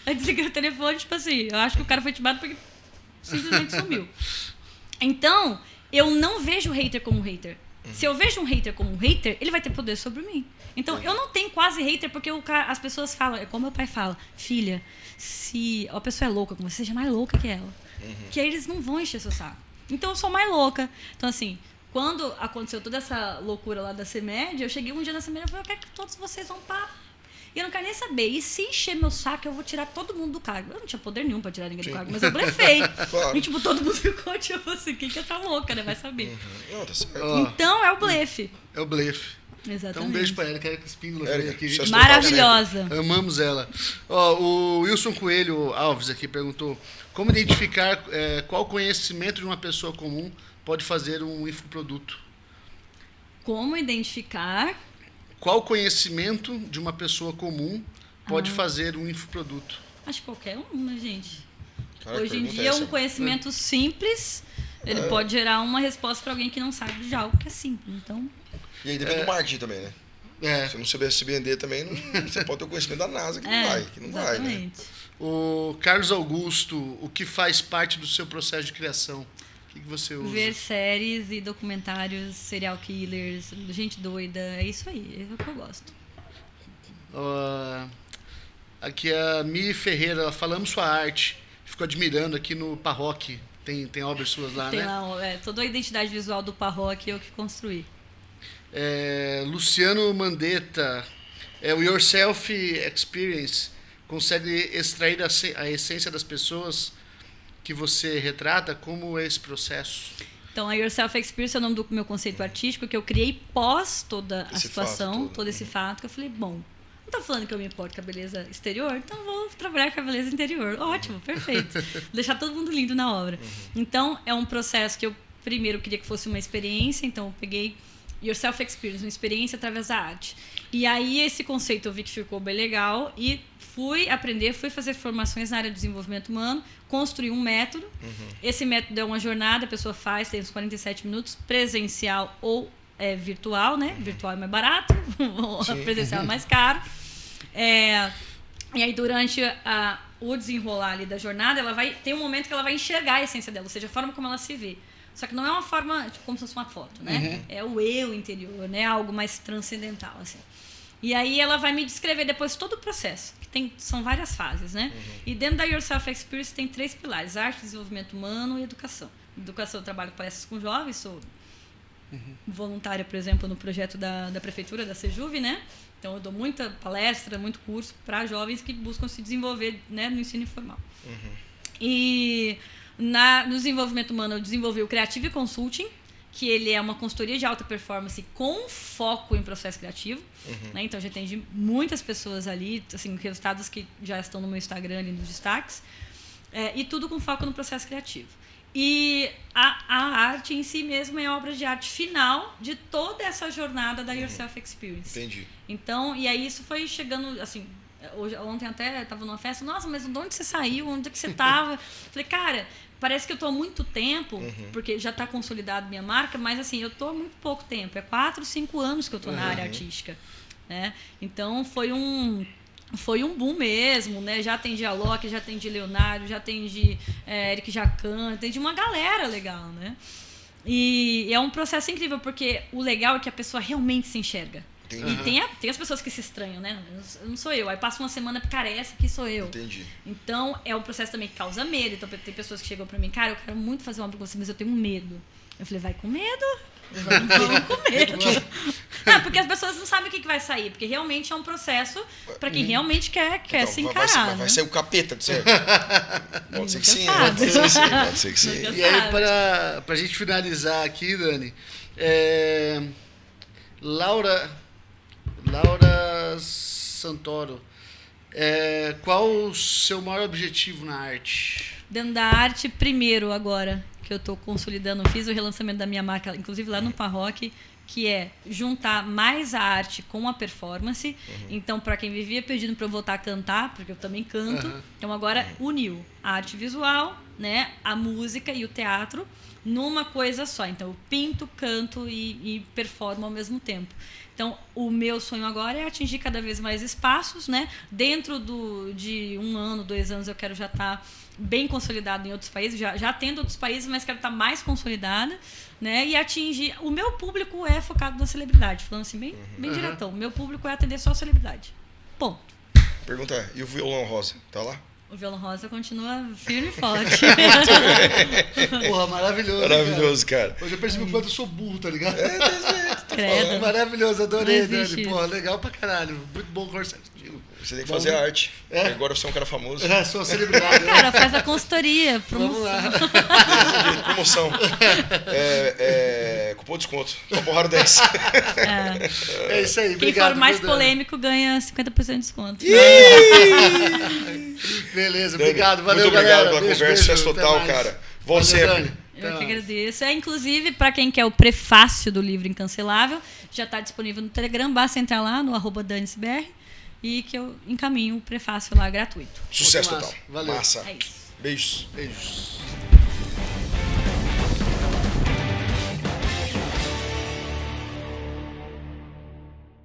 Aí desliguei o telefone, tipo assim, eu acho que o cara foi timado porque simplesmente sumiu. Então, eu não vejo o hater como hater. Se eu vejo um hater como um hater, ele vai ter poder sobre mim. Então, eu não tenho quase hater porque as pessoas falam, é como meu pai fala, filha, se a pessoa é louca com você, seja mais louca que ela. Que aí eles não vão encher seu saco. Então eu sou mais louca. Então, assim, quando aconteceu toda essa loucura lá da CEMED, eu cheguei um dia na CEMED e falei, eu quero que todos vocês vão pra... E eu não quero nem saber. E se encher meu saco, eu vou tirar todo mundo do cargo. Eu não tinha poder nenhum pra tirar ninguém do cargo, mas eu blefei. Claro. E, tipo, todo mundo ficou, tipo assim, quem que tá louca, né? Vai saber. Não, tá certo. Então, é o blefe. É o blefe. Exatamente. Então um beijo pra Erika Espíndola. Érica, Aqui, sucesso Maravilhosa. Amamos ela. O Wilson Coelho Alves aqui perguntou como identificar qual conhecimento de uma pessoa comum pode fazer um infoproduto. Como identificar... Qual conhecimento de uma pessoa comum pode fazer um infoproduto? Acho que qualquer um, né, gente? Cara, Hoje em pergunta dia, essa. um conhecimento simples, ele pode gerar uma resposta para alguém que não sabe de algo que é simples. Então, E aí depende do marketing também, né? É. Se não souber se vender também, você pode ter o conhecimento da NASA que não vai, né? exatamente. O Carlos Augusto, o que faz parte do seu processo de criação? O que você usa? Ver séries e documentários, serial killers, gente doida, é isso aí, é o que eu gosto. Aqui a Mi Ferreira, ela falamos sua arte, ficou admirando aqui no Parroque, tem obras suas lá, Tem né? lá, toda a identidade visual do Parroque eu que construí. Luciano Mandetta, o Yourself Experience consegue extrair a essência das pessoas que você retrata? Como é esse processo? Então, a Yourself Experience é o nome do meu conceito artístico que eu criei pós toda a situação, todo esse fato, que eu falei, bom, não tô falando que eu me importo com a beleza exterior, então vou trabalhar com a beleza interior. Ótimo, perfeito. Deixar todo mundo lindo na obra. Então, é um processo que eu primeiro queria que fosse uma experiência, então eu peguei Yourself Experience, uma experiência através da arte. E aí esse conceito eu vi que ficou bem legal e fui fazer formações na área de desenvolvimento humano, construí um método. Esse método é uma jornada, a pessoa faz, tem uns 47 minutos, presencial ou virtual, né? Virtual é mais barato, presencial é mais caro. E aí durante o desenrolar ali da jornada, tem um momento que ela vai enxergar a essência dela, ou seja, a forma como ela se vê. Só que não é uma forma, tipo, como se fosse uma foto, né? É o eu interior, né? Algo mais transcendental, assim. E aí ela vai me descrever depois todo o processo, que são várias fases, né? E dentro da Yourself Experience tem 3 pilares: arte, desenvolvimento humano e educação. Educação, eu trabalho com palestras com jovens, sou voluntária, por exemplo, no projeto da prefeitura, da Sejuve, né? Então eu dou muita palestra, muito curso para jovens que buscam se desenvolver, né, no ensino informal. E no desenvolvimento humano eu desenvolvi o Creative Consulting, que ele é uma consultoria de alta performance com foco em processo criativo. Né? Então, já atendi muitas pessoas ali, assim, resultados que já estão no meu Instagram, ali nos destaques. E tudo com foco no processo criativo. E a arte em si mesmo é a obra de arte final de toda essa jornada da Yourself Experience. Entendi. Então, e aí isso foi chegando, assim... Ontem até estava numa festa, nossa, mas de onde você saiu? Onde é que você estava? Falei, cara, parece que eu estou há muito tempo, porque já está consolidado minha marca, mas assim, eu estou há muito pouco tempo. É 4, 5 anos que eu estou na área artística. Né? Então, foi um boom mesmo, né? Já atendi a Loki, já atendi Leonardo, já atendi Eric Jacan, atendi uma galera legal, né? E é um processo incrível, porque o legal é que a pessoa realmente se enxerga. E tem as pessoas que se estranham, né? Não sou eu. Aí passa uma semana, cara, essa aqui sou eu. Entendi. Então, é um processo também que causa medo. Então, tem pessoas que chegam pra mim, cara, eu quero muito fazer uma obra com você, mas eu tenho medo. Eu falei, vai com medo? Vamos com medo. Não, porque as pessoas não sabem o que vai sair. Porque realmente é um processo pra quem realmente quer então, se encarar. Vai ser o capeta, de certo? Pode ser que sim, pode ser que sim. Pode ser que sim. E aí, pra gente finalizar aqui, Dani, Laura Santoro. Qual o seu maior objetivo na arte? Dentro da arte, primeiro agora, que eu estou consolidando, fiz o relançamento da minha marca, inclusive lá no Parroque, que é juntar mais a arte com a performance. Então, para quem vivia pedindo para eu voltar a cantar, porque eu também canto, então agora uniu a arte visual, né, a música e o teatro numa coisa só. Então, eu pinto, canto e performo ao mesmo tempo. Então, o meu sonho agora é atingir cada vez mais espaços, né? Dentro de 1 ano, 2 anos, eu quero já estar bem consolidado em outros países, já tendo outros países, mas quero estar mais consolidada, né? E atingir... O meu público é focado na celebridade, falando assim, bem diretão. O meu público é atender só a celebridade. Ponto. Pergunta, e o violão rosa? Tá lá? O violão rosa continua firme e forte. Porra, maravilhoso. Maravilhoso, cara. Hoje eu percebi o quanto eu sou burro, tá ligado? Credo. Maravilhoso, adorei, Não existe Dani. isso. Porra, legal pra caralho. Muito bom conversar contigo. Você tem que fazer arte. É. Agora você é um cara famoso. Sou uma celebridade. Cara, faz a consultoria, Vamos promoção. lá. Promoção. Cupom desconto. Porrada 10. É isso aí, Quem obrigado. for mais viu, Dani? polêmico ganha 50% de desconto. Beleza, Dani, obrigado. Valeu, muito obrigado galera. pela Beijo, conversa. beijo, Sucesso até total, mais. cara. Volte Valeu, sempre. Dani. Eu Até que mais. agradeço. Inclusive, para quem quer o prefácio do livro Incancelável, já está disponível no Telegram. Basta entrar lá no @DanisBR e que eu encaminho o prefácio lá gratuito. Sucesso Pô, que total. massa. Valeu. Massa. É isso. Beijos. Beijos.